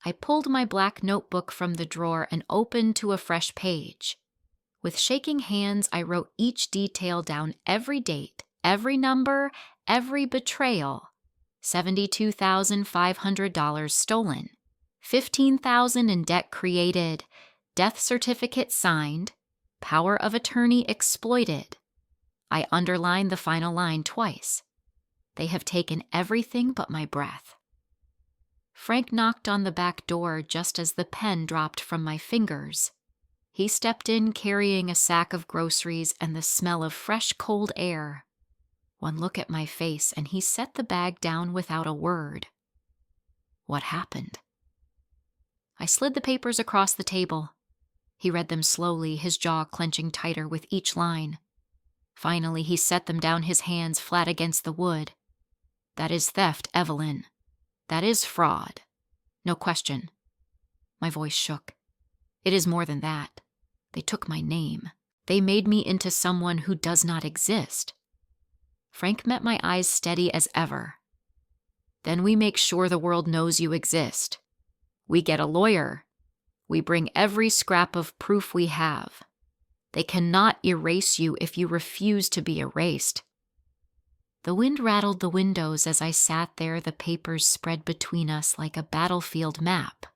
I pulled my black notebook from the drawer and opened to a fresh page. With shaking hands, I wrote each detail down, every date, every number, every betrayal. $72,500 stolen. $15,000 in debt created. Death certificate signed. Power of attorney exploited. I underlined the final line twice. They have taken everything but my breath. Frank knocked on the back door just as the pen dropped from my fingers. He stepped in carrying a sack of groceries and the smell of fresh, cold air. One look at my face, and he set the bag down without a word. What happened? I slid the papers across the table. He read them slowly, his jaw clenching tighter with each line. Finally, he set them down, his hands flat against the wood. "That is theft, Evelyn. That is fraud. No question." My voice shook. "It is more than that. They took my name. They made me into someone who does not exist." Frank met my eyes steady as ever. "Then we make sure the world knows you exist. We get a lawyer. We bring every scrap of proof we have. They cannot erase you if you refuse to be erased." The wind rattled the windows as I sat there, the papers spread between us like a battlefield map.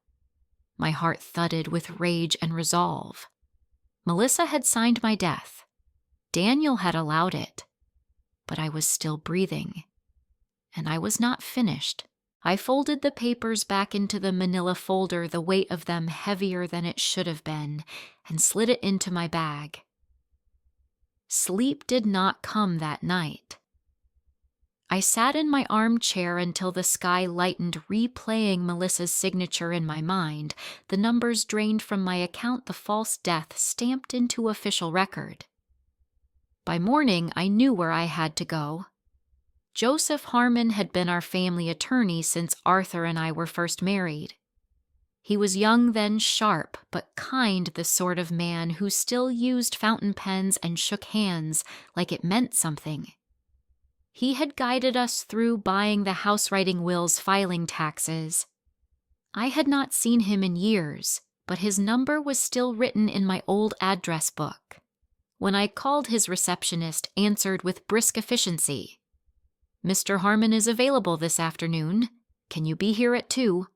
My heart thudded with rage and resolve. Melissa had signed my death. Daniel had allowed it. But I was still breathing. And I was not finished. I folded the papers back into the manila folder, the weight of them heavier than it should have been, and slid it into my bag. Sleep did not come that night. I sat in my armchair until the sky lightened, replaying Melissa's signature in my mind, the numbers drained from my account, the false death stamped into official record. By morning, I knew where I had to go. Joseph Harmon had been our family attorney since Arthur and I were first married. He was young then, sharp, but kind, the sort of man who still used fountain pens and shook hands like it meant something. He had guided us through buying the house-writing wills, filing taxes. I had not seen him in years, but his number was still written in my old address book. When I called, his receptionist answered with brisk efficiency. "Mr. Harmon is available this afternoon. Can you be here at 2?"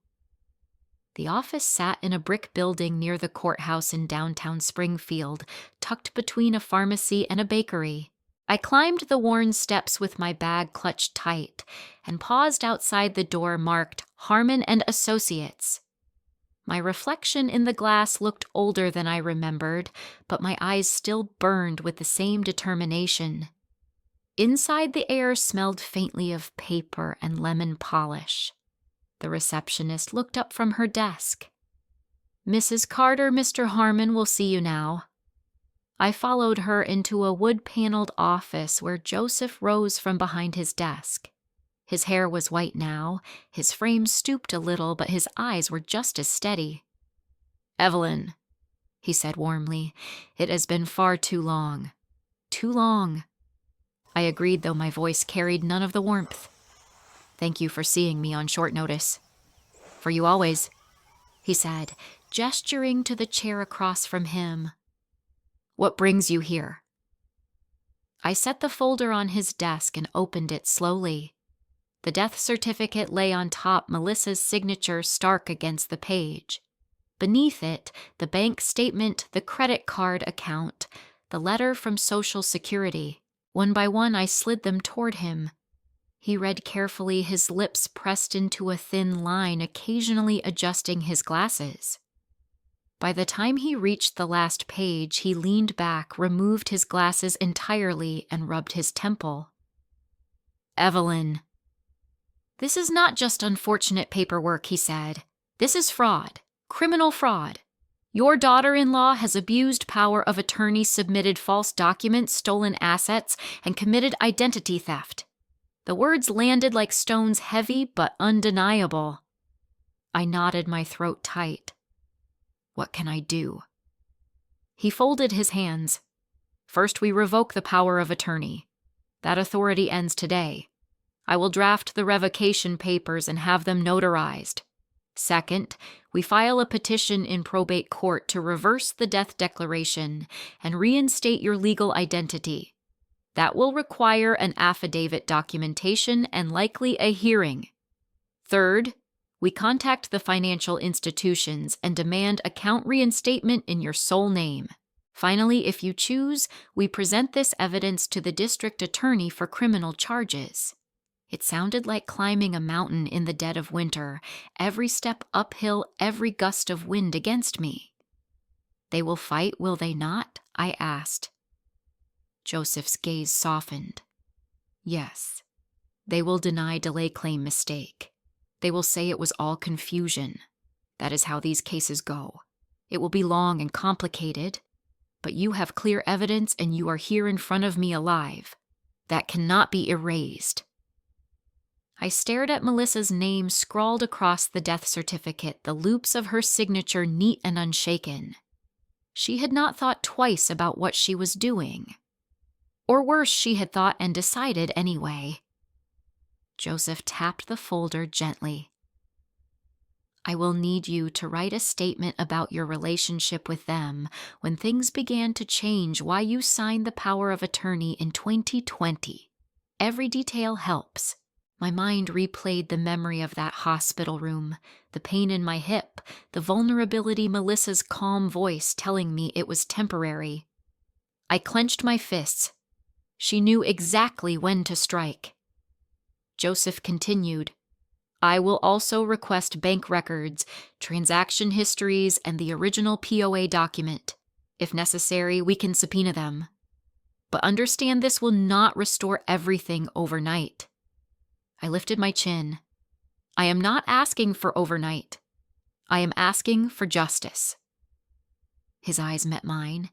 The office sat in a brick building near the courthouse in downtown Springfield, tucked between a pharmacy and a bakery. I climbed the worn steps with my bag clutched tight and paused outside the door marked Harmon and Associates. My reflection in the glass looked older than I remembered, but my eyes still burned with the same determination. Inside, the air smelled faintly of paper and lemon polish. The receptionist looked up from her desk. "Mrs. Carter, Mr. Harmon will see you now." I followed her into a wood-paneled office where Joseph rose from behind his desk. His hair was white now, his frame stooped a little, but his eyes were just as steady. "Evelyn," he said warmly, "it has been far too long. Too long." I agreed, though my voice carried none of the warmth. "Thank you for seeing me on short notice." "For you always," he said, gesturing to the chair across from him. "What brings you here?" I set the folder on his desk and opened it slowly. The death certificate lay on top, Melissa's signature stark against the page. Beneath it, the bank statement, the credit card account, the letter from Social Security. One by one, I slid them toward him. He read carefully, his lips pressed into a thin line, occasionally adjusting his glasses. By the time he reached the last page, he leaned back, removed his glasses entirely, and rubbed his temple. "Evelyn." "This is not just unfortunate paperwork," he said. "This is fraud, criminal fraud. Your daughter-in-law has abused power of attorney, submitted false documents, stolen assets, and committed identity theft." The words landed like stones, heavy but undeniable. I knotted my throat tight. What can I do? He folded his hands. "First, we revoke the power of attorney. That authority ends today. I will draft the revocation papers and have them notarized. Second, we file a petition in probate court to reverse the death declaration and reinstate your legal identity. That will require an affidavit documentation and likely a hearing. Third, we contact the financial institutions and demand account reinstatement in your sole name. Finally, if you choose, we present this evidence to the district attorney for criminal charges." It sounded like climbing a mountain in the dead of winter, every step uphill, every gust of wind against me. "They will fight, will they not?" I asked. Joseph's gaze softened. "Yes. They will deny delay claim mistake. They will say it was all confusion. That is how these cases go. It will be long and complicated, but you have clear evidence and you are here in front of me alive. That cannot be erased." I stared at Melissa's name scrawled across the death certificate, the loops of her signature neat and unshaken. She had not thought twice about what she was doing. Or worse, she had thought and decided anyway. Joseph tapped the folder gently. "I will need you to write a statement about your relationship with them when things began to change, why you signed the power of attorney in 2020. Every detail helps." My mind replayed the memory of that hospital room, the pain in my hip, the vulnerability, Melissa's calm voice telling me it was temporary. I clenched my fists. She knew exactly when to strike. Joseph continued, "I will also request bank records, transaction histories, and the original POA document. If necessary, we can subpoena them. But understand this will not restore everything overnight. I lifted my chin. I am not asking for overnight. I am asking for justice. His eyes met mine,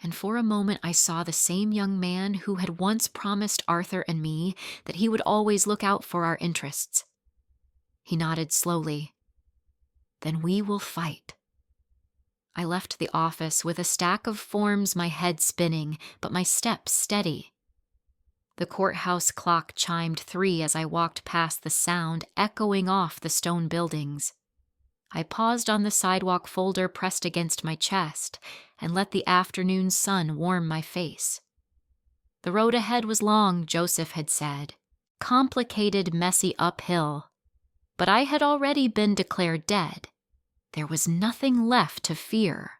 and for a moment I saw the same young man who had once promised Arthur and me that he would always look out for our interests. He nodded slowly. Then we will fight. I left the office with a stack of forms, my head spinning, but my steps steady. The courthouse clock chimed 3 as I walked past the sound echoing off the stone buildings. I paused on the sidewalk, folder pressed against my chest, and let the afternoon sun warm my face. The road ahead was long, Joseph had said. Complicated, messy uphill. But I had already been declared dead. There was nothing left to fear.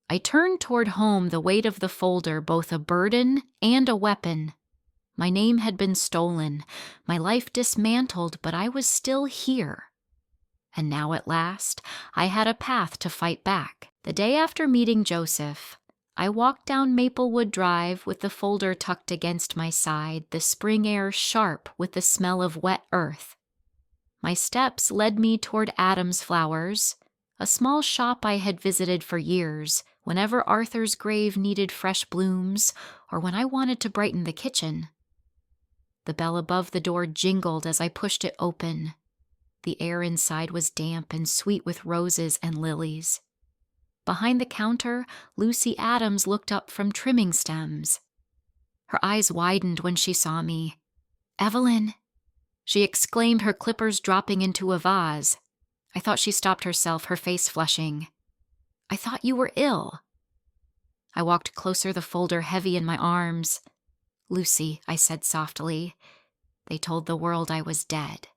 I turned toward home, the weight of the folder both a burden and a weapon. My name had been stolen, my life dismantled, but I was still here. And now at last, I had a path to fight back. The day after meeting Joseph, I walked down Maplewood Drive with the folder tucked against my side, the spring air sharp with the smell of wet earth. My steps led me toward Adam's Flowers, a small shop I had visited for years, whenever Arthur's grave needed fresh blooms or when I wanted to brighten the kitchen. The bell above the door jingled as I pushed it open. The air inside was damp and sweet with roses and lilies. Behind the counter, Lucy Adams looked up from trimming stems. Her eyes widened when she saw me. "Evelyn," she exclaimed, her clippers dropping into a vase. I thought she stopped herself, her face flushing. "I thought you were ill." I walked closer, the folder heavy in my arms. "Lucy," I said softly, "they told the world I was dead."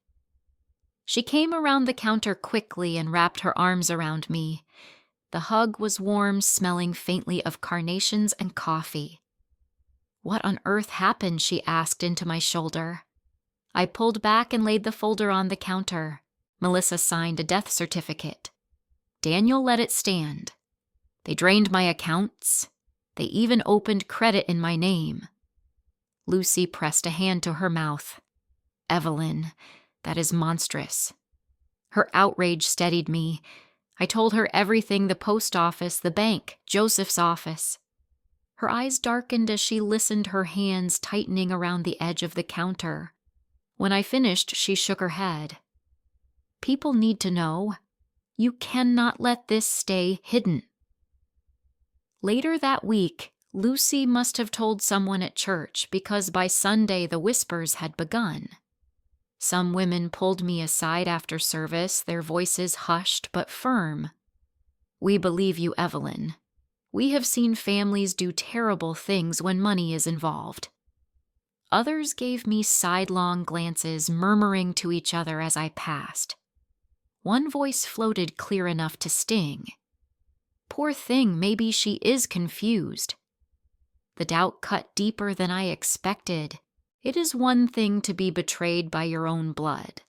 She came around the counter quickly and wrapped her arms around me. The hug was warm, smelling faintly of carnations and coffee. "What on earth happened?" she asked into my shoulder. I pulled back and laid the folder on the counter. Melissa signed a death certificate. Daniel let it stand. They drained my accounts. They even opened credit in my name. Lucy pressed a hand to her mouth. "Evelyn, that is monstrous." Her outrage steadied me. I told her everything: the post office, the bank, Joseph's office. Her eyes darkened as she listened, her hands tightening around the edge of the counter. When I finished, she shook her head. "People need to know. You cannot let this stay hidden." Later that week, Lucy must have told someone at church, because by Sunday the whispers had begun. Some women pulled me aside after service, their voices hushed but firm. "We believe you, Evelyn. We have seen families do terrible things when money is involved." Others gave me sidelong glances, murmuring to each other as I passed. One voice floated clear enough to sting. "Poor thing, maybe she is confused." The doubt cut deeper than I expected. It is one thing to be betrayed by your own blood,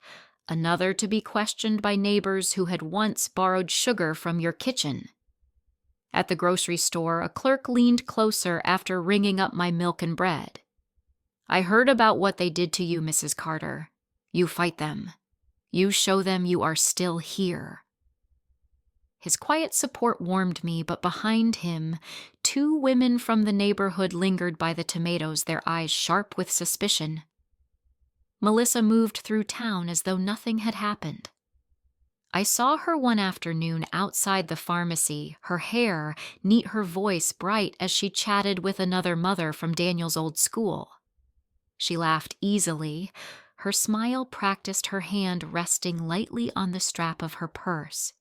another to be questioned by neighbors who had once borrowed sugar from your kitchen. At the grocery store, a clerk leaned closer after ringing up my milk and bread. "I heard about what they did to you, Mrs. Carter. You fight them. You show them you are still here." His quiet support warmed me, but behind him, 2 women from the neighborhood lingered by the tomatoes, their eyes sharp with suspicion. Melissa moved through town as though nothing had happened. I saw her one afternoon outside the pharmacy, her hair neat, her voice bright as she chatted with another mother from Daniel's old school. She laughed easily. Her smile practiced, her hand resting lightly on the strap of her purse.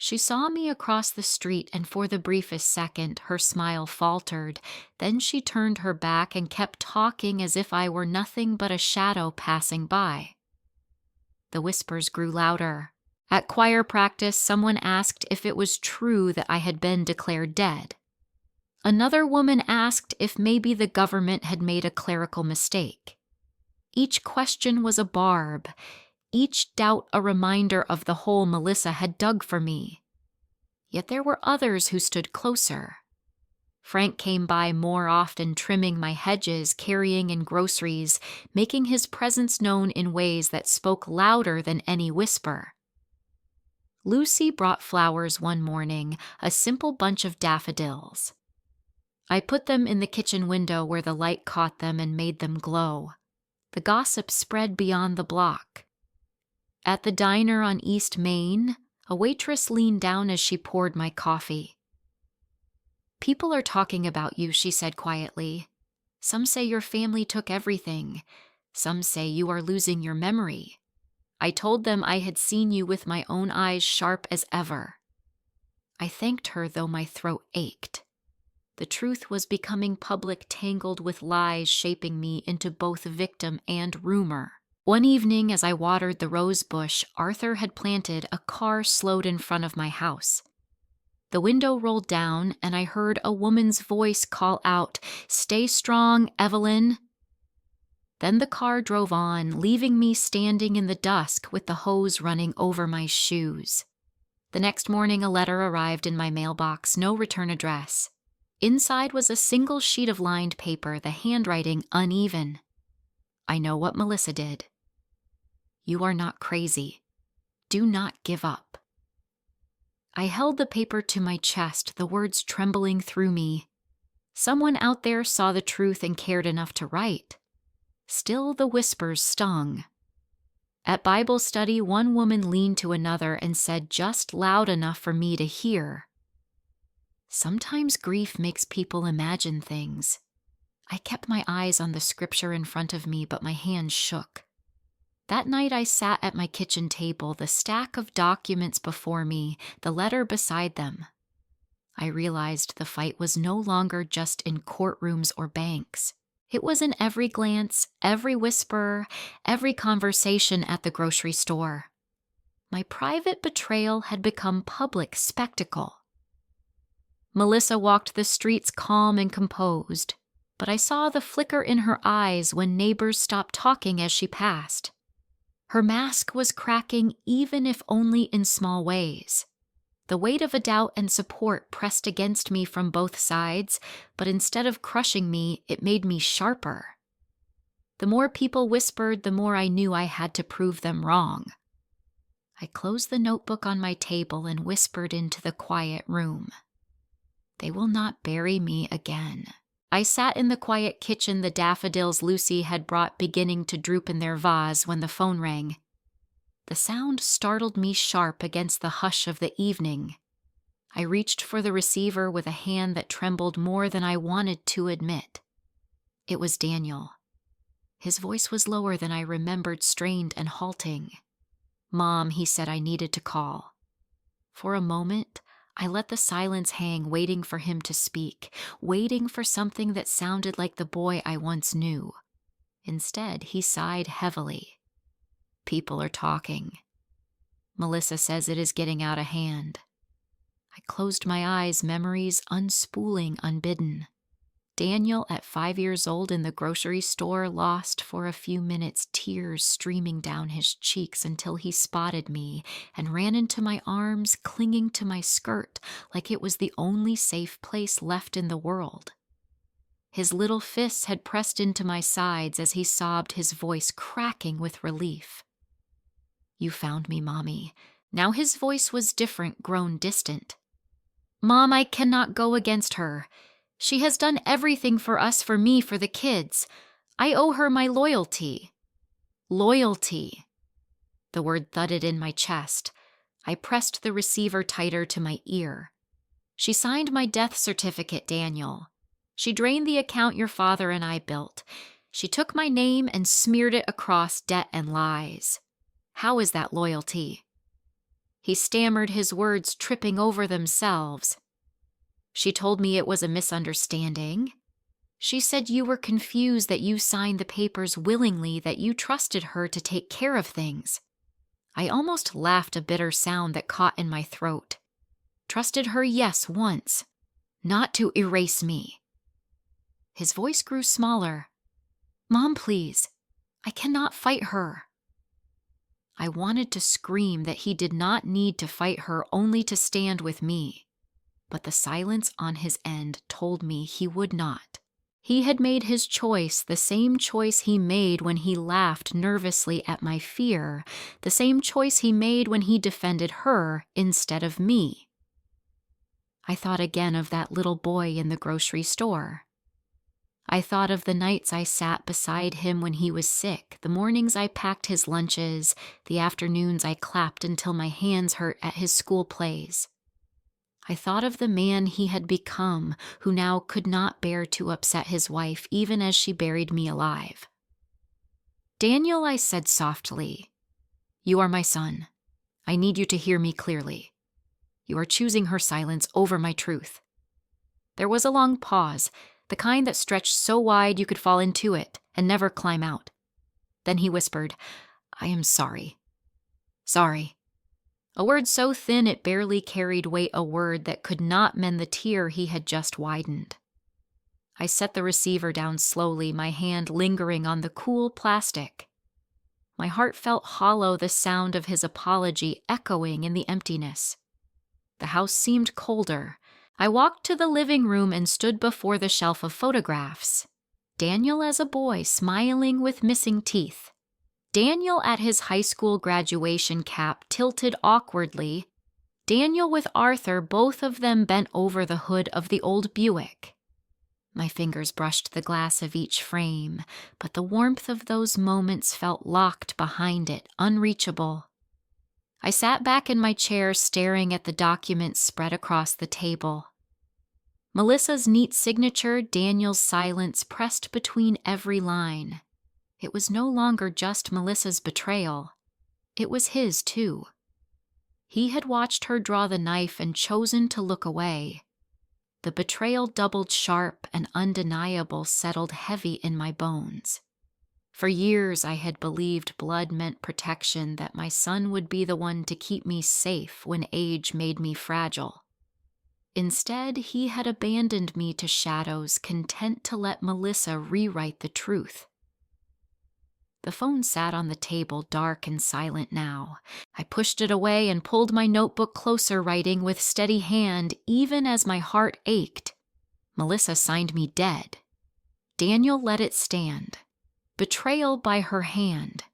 She saw me across the street, and for the briefest second, her smile faltered. Then she turned her back and kept talking as if I were nothing but a shadow passing by. The whispers grew louder. At choir practice, someone asked if it was true that I had been declared dead. Another woman asked if maybe the government had made a clerical mistake. Each question was a barb, each doubt a reminder of the hole Melissa had dug for me. Yet there were others who stood closer. Frank came by more often, trimming my hedges, carrying in groceries, making his presence known in ways that spoke louder than any whisper. Lucy brought flowers one morning, a simple bunch of daffodils. I put them in the kitchen window where the light caught them and made them glow. The gossip spread beyond the block. At the diner on East Main, a waitress leaned down as she poured my coffee. "People are talking about you," she said quietly. "Some say your family took everything. Some say you are losing your memory. I told them I had seen you with my own eyes sharp as ever." I thanked her, though my throat ached. The truth was becoming public, tangled with lies shaping me into both victim and rumor. One evening, as I watered the rose bush Arthur had planted, a car slowed in front of my house. The window rolled down, and I heard a woman's voice call out, "Stay strong, Evelyn." Then the car drove on, leaving me standing in the dusk with the hose running over my shoes. The next morning, a letter arrived in my mailbox, no return address. Inside was a single sheet of lined paper, the handwriting uneven. "I know what Melissa did. You are not crazy. Do not give up." I held the paper to my chest, the words trembling through me. Someone out there saw the truth and cared enough to write. Still, the whispers stung. At Bible study, one woman leaned to another and said just loud enough for me to hear, "Sometimes grief makes people imagine things." I kept my eyes on the scripture in front of me, but my hands shook. That night I sat at my kitchen table, the stack of documents before me, the letter beside them. I realized the fight was no longer just in courtrooms or banks. It was in every glance, every whisper, every conversation at the grocery store. My private betrayal had become public spectacle. Melissa walked the streets calm and composed, but I saw the flicker in her eyes when neighbors stopped talking as she passed. Her mask was cracking, even if only in small ways. The weight of a doubt and support pressed against me from both sides, but instead of crushing me, it made me sharper. The more people whispered, the more I knew I had to prove them wrong. I closed the notebook on my table and whispered into the quiet room, "They will not bury me again." I sat in the quiet kitchen, the daffodils Lucy had brought beginning to droop in their vase when the phone rang. The sound startled me sharp against the hush of the evening. I reached for the receiver with a hand that trembled more than I wanted to admit. It was Daniel. His voice was lower than I remembered, strained and halting. "Mom," he said, "I needed to call." For a moment, I let the silence hang, waiting for him to speak, waiting for something that sounded like the boy I once knew. Instead, he sighed heavily. "People are talking. Melissa says it is getting out of hand." I closed my eyes, memories unspooling unbidden. Daniel, at 5 years old in the grocery store, lost for a few minutes, tears streaming down his cheeks until he spotted me and ran into my arms, clinging to my skirt like it was the only safe place left in the world. His little fists had pressed into my sides as he sobbed, his voice cracking with relief. "You found me, Mommy." Now his voice was different, grown distant. "Mom, I cannot go against her. She has done everything for us, for me, for the kids. I owe her my loyalty." Loyalty. The word thudded in my chest. I pressed the receiver tighter to my ear. "She signed my death certificate, Daniel. She drained the account your father and I built. She took my name and smeared it across debt and lies. How is that loyalty?" He stammered, his words tripping over themselves. "She told me it was a misunderstanding. She said you were confused, that you signed the papers willingly, that you trusted her to take care of things." I almost laughed, a bitter sound that caught in my throat. "Trusted her, yes, once. Not to erase me." His voice grew smaller. "Mom, please. I cannot fight her." I wanted to scream that he did not need to fight her, only to stand with me. But the silence on his end told me he would not. He had made his choice, the same choice he made when he laughed nervously at my fear, the same choice he made when he defended her instead of me. I thought again of that little boy in the grocery store. I thought of the nights I sat beside him when he was sick, the mornings I packed his lunches, the afternoons I clapped until my hands hurt at his school plays. I thought of the man he had become, who now could not bear to upset his wife even as she buried me alive. "Daniel," I said softly, "you are my son. I need you to hear me clearly. You are choosing her silence over my truth." There was a long pause, the kind that stretched so wide you could fall into it and never climb out. Then he whispered, "I am sorry. Sorry." A word so thin it barely carried weight, a word that could not mend the tear he had just widened. I set the receiver down slowly, my hand lingering on the cool plastic. My heart felt hollow, the sound of his apology echoing in the emptiness. The house seemed colder. I walked to the living room and stood before the shelf of photographs. Daniel as a boy, smiling with missing teeth. Daniel at his high school graduation cap tilted awkwardly. Daniel with Arthur, both of them bent over the hood of the old Buick. My fingers brushed the glass of each frame, but the warmth of those moments felt locked behind it, unreachable. I sat back in my chair staring at the documents spread across the table. Melissa's neat signature, Daniel's silence pressed between every line. It was no longer just Melissa's betrayal. It was his, too. He had watched her draw the knife and chosen to look away. The betrayal doubled sharp and undeniable, settled heavy in my bones. For years I had believed blood meant protection, that my son would be the one to keep me safe when age made me fragile. Instead, he had abandoned me to shadows, content to let Melissa rewrite the truth. The phone sat on the table, dark and silent now. I pushed it away and pulled my notebook closer, writing with steady hand, even as my heart ached. Melissa signed me dead. Daniel let it stand. Betrayal by her hand.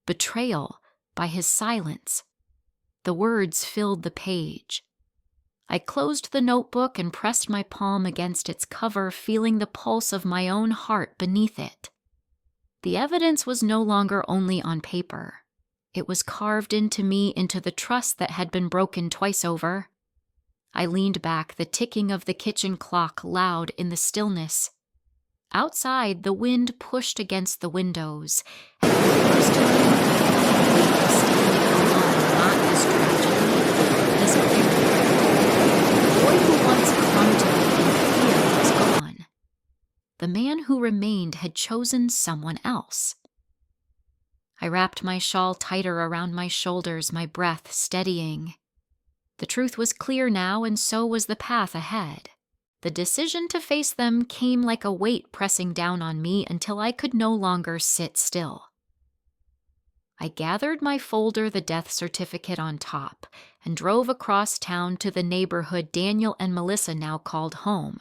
Betrayal by his silence. The words filled the page. I closed the notebook and pressed my palm against its cover, feeling the pulse of my own heart beneath it. The evidence was no longer only on paper. It was carved into me, into the trust that had been broken twice over. I leaned back, the ticking of the kitchen clock loud in the stillness. Outside, the wind pushed against the windows, and for the first time, I was standing alone, not as tragedy, as a parent. The boy who once clung to me in fear was gone. The man who remained had chosen someone else. I wrapped my shawl tighter around my shoulders, my breath steadying. The truth was clear now, and so was the path ahead. The decision to face them came like a weight pressing down on me until I could no longer sit still. I gathered my folder, the death certificate on top, and drove across town to the neighborhood Daniel and Melissa now called home.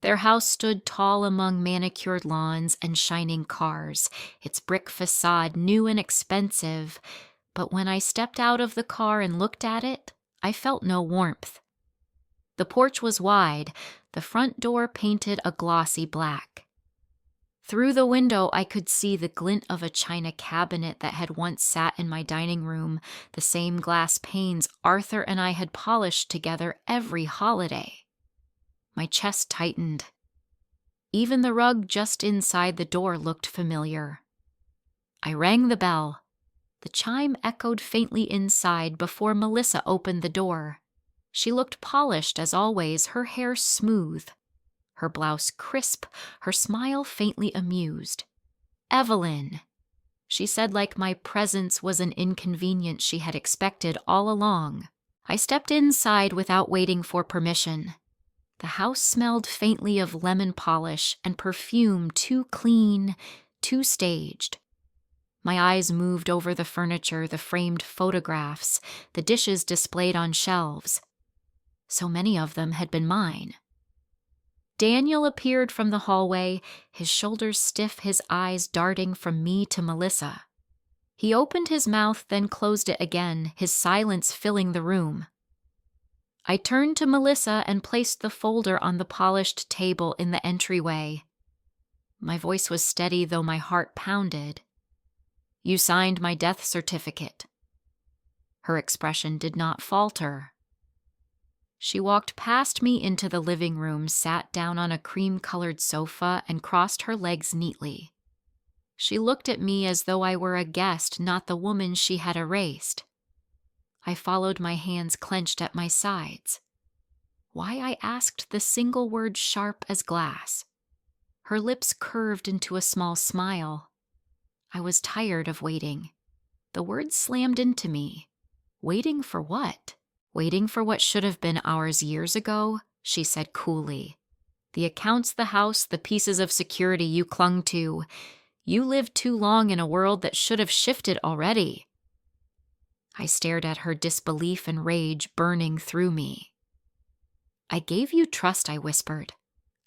Their house stood tall among manicured lawns and shining cars, its brick facade new and expensive, but when I stepped out of the car and looked at it, I felt no warmth. The porch was wide, the front door painted a glossy black. Through the window I could see the glint of a china cabinet that had once sat in my dining room, the same glass panes Arthur and I had polished together every holiday. My chest tightened. Even the rug just inside the door looked familiar. I rang the bell. The chime echoed faintly inside before Melissa opened the door. She looked polished as always, her hair smooth, her blouse crisp, her smile faintly amused. "Evelyn," she said, like my presence was an inconvenience she had expected all along. I stepped inside without waiting for permission. The house smelled faintly of lemon polish and perfume, too clean, too staged. My eyes moved over the furniture, the framed photographs, the dishes displayed on shelves. So many of them had been mine. Daniel appeared from the hallway, his shoulders stiff, his eyes darting from me to Melissa. He opened his mouth, then closed it again, his silence filling the room. I turned to Melissa and placed the folder on the polished table in the entryway. My voice was steady, though my heart pounded. "You signed my death certificate." Her expression did not falter. She walked past me into the living room, sat down on a cream-colored sofa, and crossed her legs neatly. She looked at me as though I were a guest, not the woman she had erased. I followed, my hands clenched at my sides. Why, I asked, the single word sharp as glass. Her lips curved into a small smile. I was tired of waiting. The words slammed into me. Waiting for what? Waiting for what should have been ours years ago, she said coolly. The accounts, the house, the pieces of security you clung to. You lived too long in a world that should have shifted already. I stared at her, disbelief and rage burning through me. "I gave you trust," I whispered.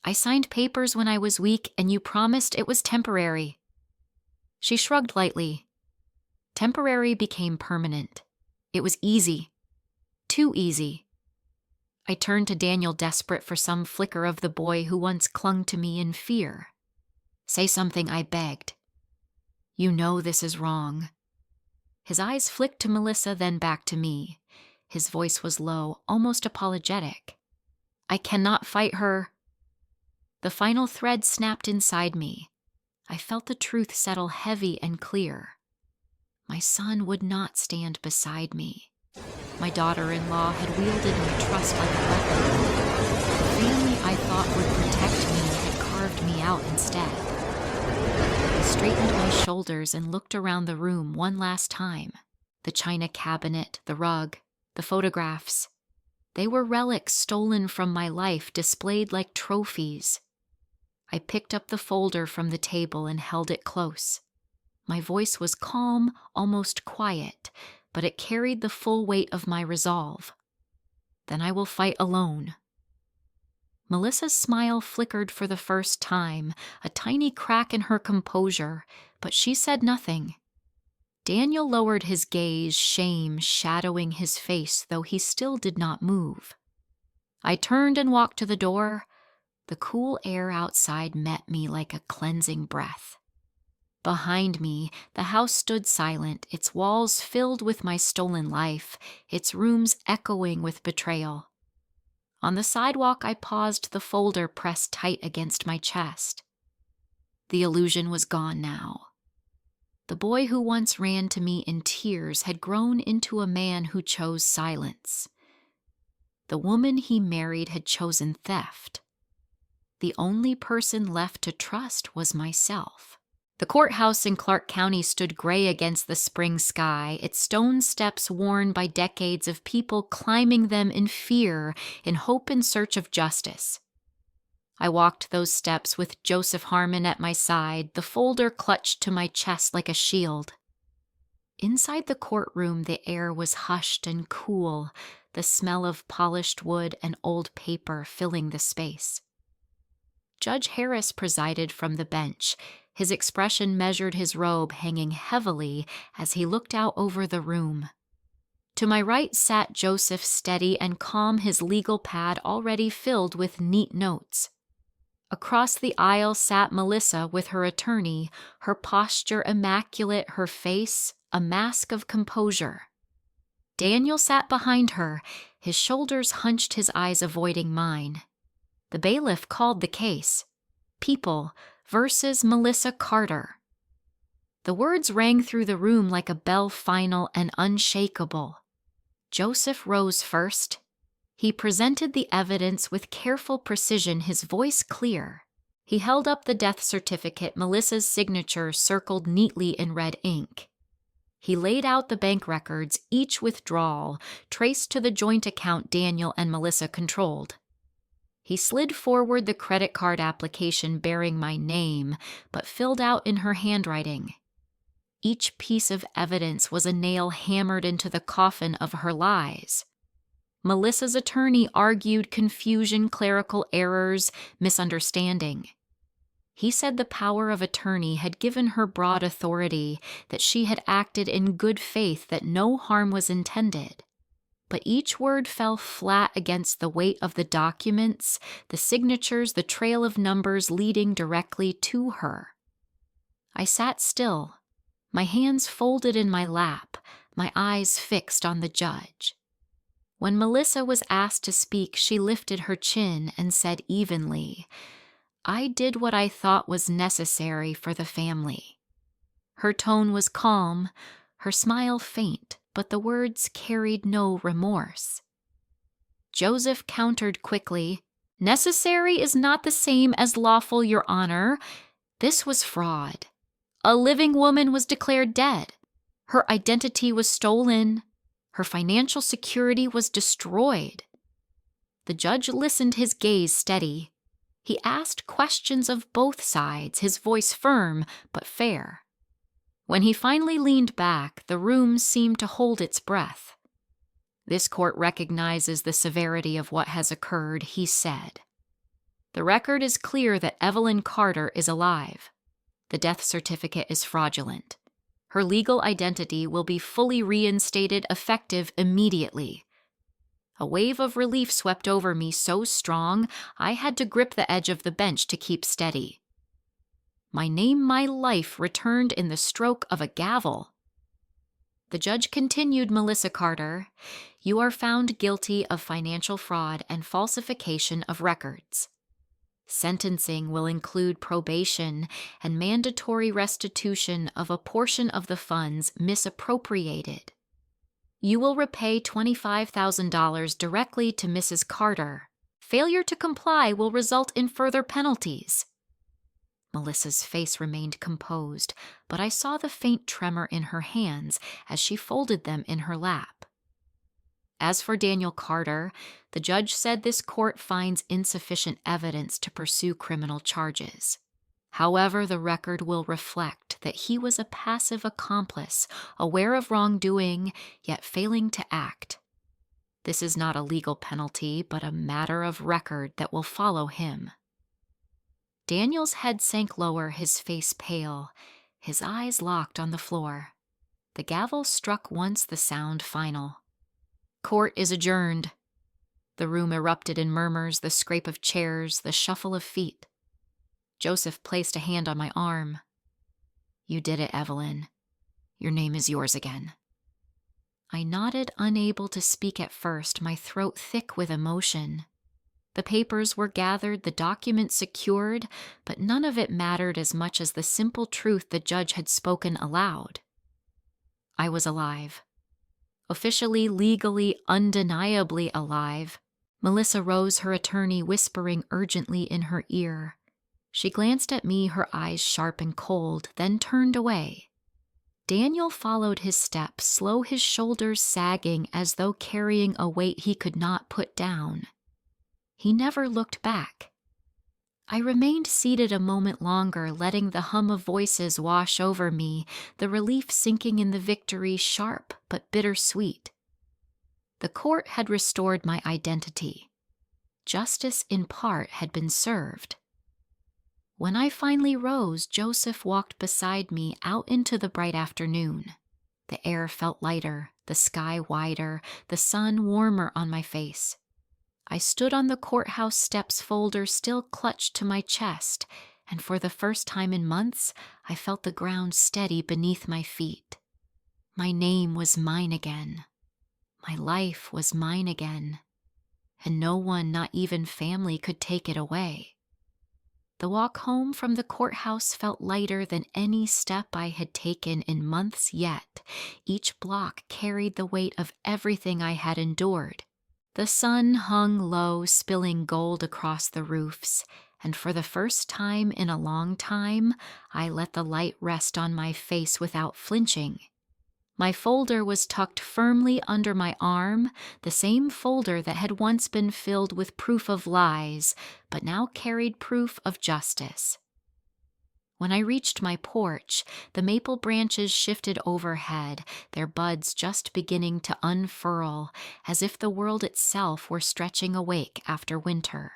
"I signed papers when I was weak, and you promised it was temporary." She shrugged lightly. Temporary became permanent. It was easy. Too easy. I turned to Daniel, desperate for some flicker of the boy who once clung to me in fear. "Say something," I begged. "You know this is wrong." His eyes flicked to Melissa, then back to me. His voice was low, almost apologetic. "I cannot fight her." The final thread snapped inside me. I felt the truth settle heavy and clear. My son would not stand beside me. My daughter-in-law had wielded my trust like a weapon. The family I thought would protect me had carved me out instead. I straightened my shoulders and looked around the room one last time. The china cabinet, the rug, the photographs. They were relics stolen from my life, displayed like trophies. I picked up the folder from the table and held it close. My voice was calm, almost quiet, but it carried the full weight of my resolve. Then I will fight alone. Melissa's smile flickered for the first time, a tiny crack in her composure, but she said nothing. Daniel lowered his gaze, shame shadowing his face, though he still did not move. I turned and walked to the door. The cool air outside met me like a cleansing breath. Behind me, the house stood silent, its walls filled with my stolen life, its rooms echoing with betrayal. On the sidewalk, I paused, the folder pressed tight against my chest. The illusion was gone now. The boy who once ran to me in tears had grown into a man who chose silence. The woman he married had chosen theft. The only person left to trust was myself. The courthouse in Clark County stood gray against the spring sky, its stone steps worn by decades of people climbing them in fear, in hope, in search of justice. I walked those steps with Joseph Harmon at my side, the folder clutched to my chest like a shield. Inside the courtroom, the air was hushed and cool, the smell of polished wood and old paper filling the space. Judge Harris presided from the bench. His expression measured his robe hanging heavily as he looked out over the room. To my right sat Joseph, steady and calm, his legal pad already filled with neat notes. Across the aisle sat Melissa with her attorney, her posture immaculate, her face a mask of composure. Daniel sat behind her, his shoulders hunched, his eyes avoiding mine. The bailiff called the case. People versus Melissa Carter. The words rang through the room like a bell, final and unshakable. Joseph rose first. He presented the evidence with careful precision, his voice clear. He held up the death certificate, Melissa's signature circled neatly in red ink. He laid out the bank records, each withdrawal, traced to the joint account Daniel and Melissa controlled. He slid forward the credit card application bearing my name, but filled out in her handwriting. Each piece of evidence was a nail hammered into the coffin of her lies. Melissa's attorney argued confusion, clerical errors, misunderstanding. He said the power of attorney had given her broad authority, that she had acted in good faith, that no harm was intended. But each word fell flat against the weight of the documents, the signatures, the trail of numbers leading directly to her. I sat still, my hands folded in my lap, my eyes fixed on the judge. When Melissa was asked to speak, she lifted her chin and said evenly, "I did what I thought was necessary for the family." Her tone was calm, her smile faint, but the words carried no remorse. Joseph countered quickly, "Necessary is not the same as lawful, Your Honor. This was fraud. A living woman was declared dead. Her identity was stolen. Her financial security was destroyed." The judge listened, his gaze steady. He asked questions of both sides, his voice firm but fair. When he finally leaned back, the room seemed to hold its breath. "This court recognizes the severity of what has occurred," he said. "The record is clear that Evelyn Carter is alive. The death certificate is fraudulent. Her legal identity will be fully reinstated, effective immediately." A wave of relief swept over me so strong I had to grip the edge of the bench to keep steady. My name, my life returned in the stroke of a gavel. The judge continued, "Melissa Carter, you are found guilty of financial fraud and falsification of records. Sentencing will include probation and mandatory restitution of a portion of the funds misappropriated. You will repay $25,000 directly to Mrs. Carter. Failure to comply will result in further penalties." Melissa's face remained composed, but I saw the faint tremor in her hands as she folded them in her lap. As for Daniel Carter, the judge said this court finds insufficient evidence to pursue criminal charges. However, the record will reflect that he was a passive accomplice, aware of wrongdoing, yet failing to act. This is not a legal penalty, but a matter of record that will follow him. Daniel's head sank lower, his face pale, his eyes locked on the floor. The gavel struck once, the sound final. "Court is adjourned." The room erupted in murmurs, the scrape of chairs, the shuffle of feet. Joseph placed a hand on my arm. "You did it, Evelyn. Your name is yours again." I nodded, unable to speak at first, my throat thick with emotion. The papers were gathered, the documents secured, but none of it mattered as much as the simple truth the judge had spoken aloud. I was alive. Officially, legally, undeniably alive. Melissa rose, her attorney whispering urgently in her ear. She glanced at me, her eyes sharp and cold, then turned away. Daniel followed his steps, slow, his shoulders sagging as though carrying a weight he could not put down. He never looked back. I remained seated a moment longer, letting the hum of voices wash over me, the relief sinking in the victory, sharp but bittersweet. The court had restored my identity. Justice, in part, had been served. When I finally rose, Joseph walked beside me out into the bright afternoon. The air felt lighter, the sky wider, the sun warmer on my face. I stood on the courthouse steps, folder still clutched to my chest, and for the first time in months, I felt the ground steady beneath my feet. My name was mine again. My life was mine again. And no one, not even family, could take it away. The walk home from the courthouse felt lighter than any step I had taken in months yet. Each block carried the weight of everything I had endured. The sun hung low, spilling gold across the roofs, and for the first time in a long time, I let the light rest on my face without flinching. My folder was tucked firmly under my arm, the same folder that had once been filled with proof of lies, but now carried proof of justice. When I reached my porch, the maple branches shifted overhead, their buds just beginning to unfurl, as if the world itself were stretching awake after winter.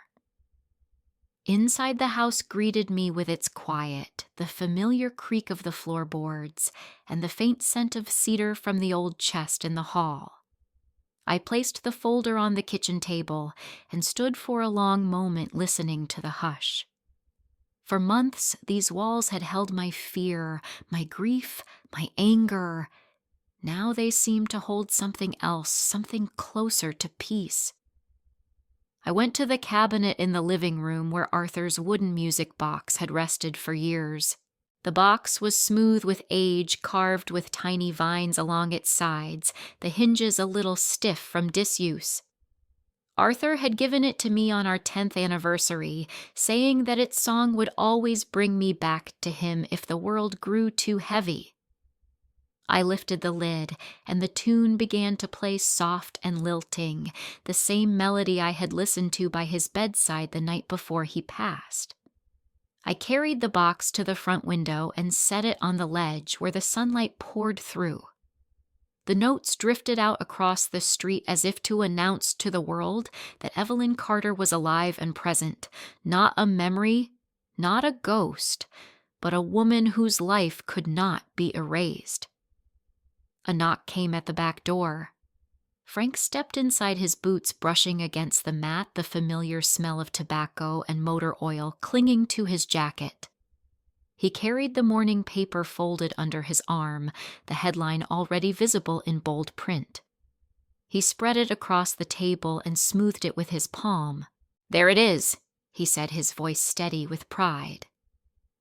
Inside the house greeted me with its quiet, the familiar creak of the floorboards, and the faint scent of cedar from the old chest in the hall. I placed the folder on the kitchen table and stood for a long moment listening to the hush. For months, these walls had held my fear, my grief, my anger. Now they seemed to hold something else, something closer to peace. I went to the cabinet in the living room where Arthur's wooden music box had rested for years. The box was smooth with age, carved with tiny vines along its sides, the hinges a little stiff from disuse. Arthur had given it to me on our 10th anniversary, saying that its song would always bring me back to him if the world grew too heavy. I lifted the lid, and the tune began to play soft and lilting, the same melody I had listened to by his bedside the night before he passed. I carried the box to the front window and set it on the ledge where the sunlight poured through. The notes drifted out across the street as if to announce to the world that Evelyn Carter was alive and present, not a memory, not a ghost, but a woman whose life could not be erased. A knock came at the back door. Frank stepped inside his boots, brushing against the mat, the familiar smell of tobacco and motor oil clinging to his jacket. He carried the morning paper folded under his arm, the headline already visible in bold print. He spread it across the table and smoothed it with his palm. "There it is," he said, his voice steady with pride.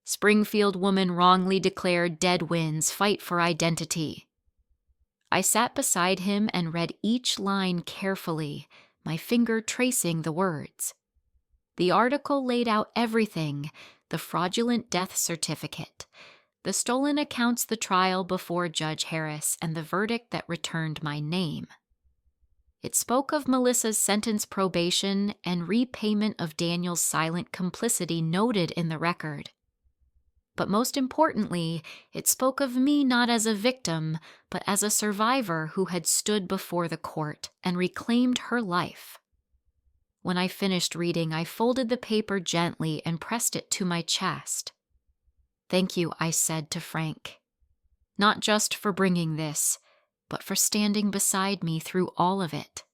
"Springfield woman wrongly declared dead wins, fight for identity." I sat beside him and read each line carefully, my finger tracing the words. The article laid out everything: the fraudulent death certificate, the stolen accounts, the trial before Judge Harris, and the verdict that returned my name. It spoke of Melissa's sentence probation and repayment of Daniel's silent complicity noted in the record. But most importantly, it spoke of me not as a victim, but as a survivor who had stood before the court and reclaimed her life. When I finished reading, I folded the paper gently and pressed it to my chest. "Thank you," I said to Frank. "Not just for bringing this, but for standing beside me through all of it."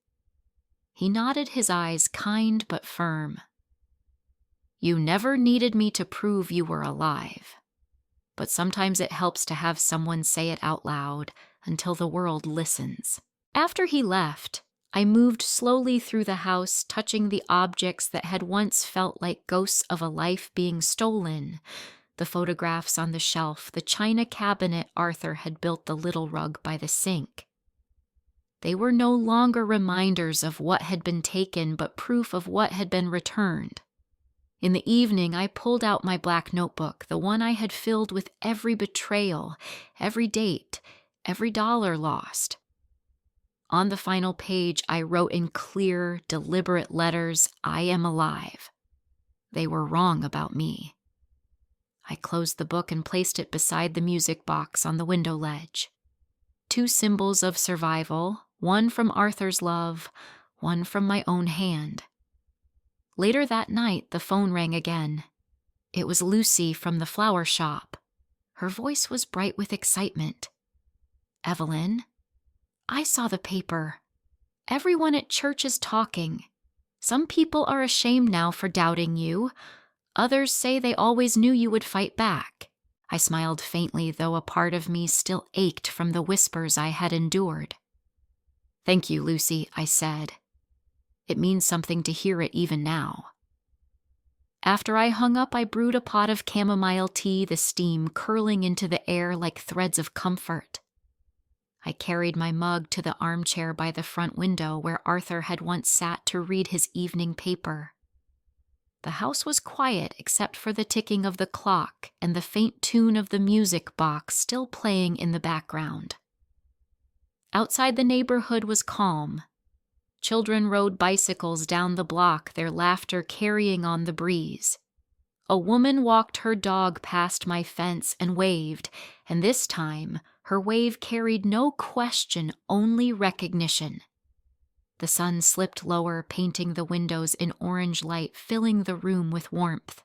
He nodded, his eyes kind but firm. "You never needed me to prove you were alive. But sometimes it helps to have someone say it out loud until the world listens." After he left, I moved slowly through the house, touching the objects that had once felt like ghosts of a life being stolen: the photographs on the shelf, the china cabinet Arthur had built, the little rug by the sink. They were no longer reminders of what had been taken, but proof of what had been returned. In the evening, I pulled out my black notebook, the one I had filled with every betrayal, every date, every dollar lost. On the final page, I wrote in clear, deliberate letters, "I am alive. They were wrong about me." I closed the book and placed it beside the music box on the window ledge. 2 symbols of survival, one from Arthur's love, one from my own hand. Later that night, the phone rang again. It was Lucy from the flower shop. Her voice was bright with excitement. "Evelyn, I saw the paper. Everyone at church is talking. Some people are ashamed now for doubting you. Others say they always knew you would fight back." I smiled faintly, though a part of me still ached from the whispers I had endured. "Thank you, Lucy," I said. "It means something to hear it even now." After I hung up, I brewed a pot of chamomile tea, the steam curling into the air like threads of comfort. I carried my mug to the armchair by the front window where Arthur had once sat to read his evening paper. The house was quiet except for the ticking of the clock and the faint tune of the music box still playing in the background. Outside, the neighborhood was calm. Children rode bicycles down the block, their laughter carrying on the breeze. a woman walked her dog past my fence and waved, and this time her wave carried no question, only recognition. The sun slipped lower, painting the windows in orange light, filling the room with warmth.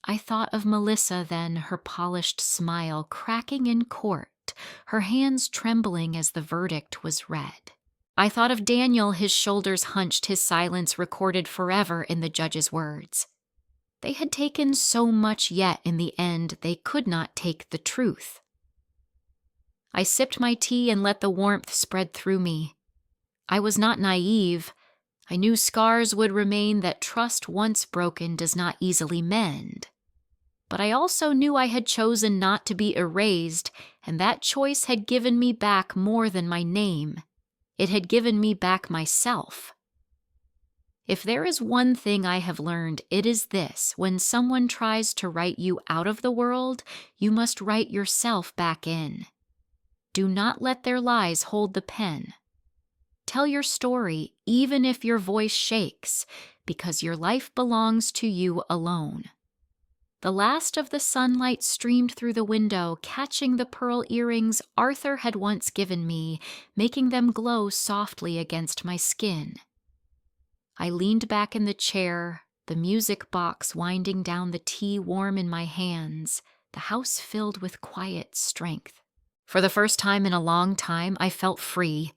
I thought of Melissa then, her polished smile cracking in court, her hands trembling as the verdict was read. I thought of Daniel, his shoulders hunched, his silence recorded forever in the judge's words. They had taken so much, yet in the end they could not take the truth. I sipped my tea and let the warmth spread through me. I was not naive. I knew scars would remain, that trust once broken does not easily mend. But I also knew I had chosen not to be erased, and that choice had given me back more than my name. It had given me back myself. If there is one thing I have learned, it is this: when someone tries to write you out of the world, you must write yourself back in. Do not let their lies hold the pen. Tell your story, even if your voice shakes, because your life belongs to you alone. The last of the sunlight streamed through the window, catching the pearl earrings Arthur had once given me, making them glow softly against my skin. I leaned back in the chair, the music box winding down, the tea warm in my hands, the house filled with quiet strength. For the first time in a long time, I felt free.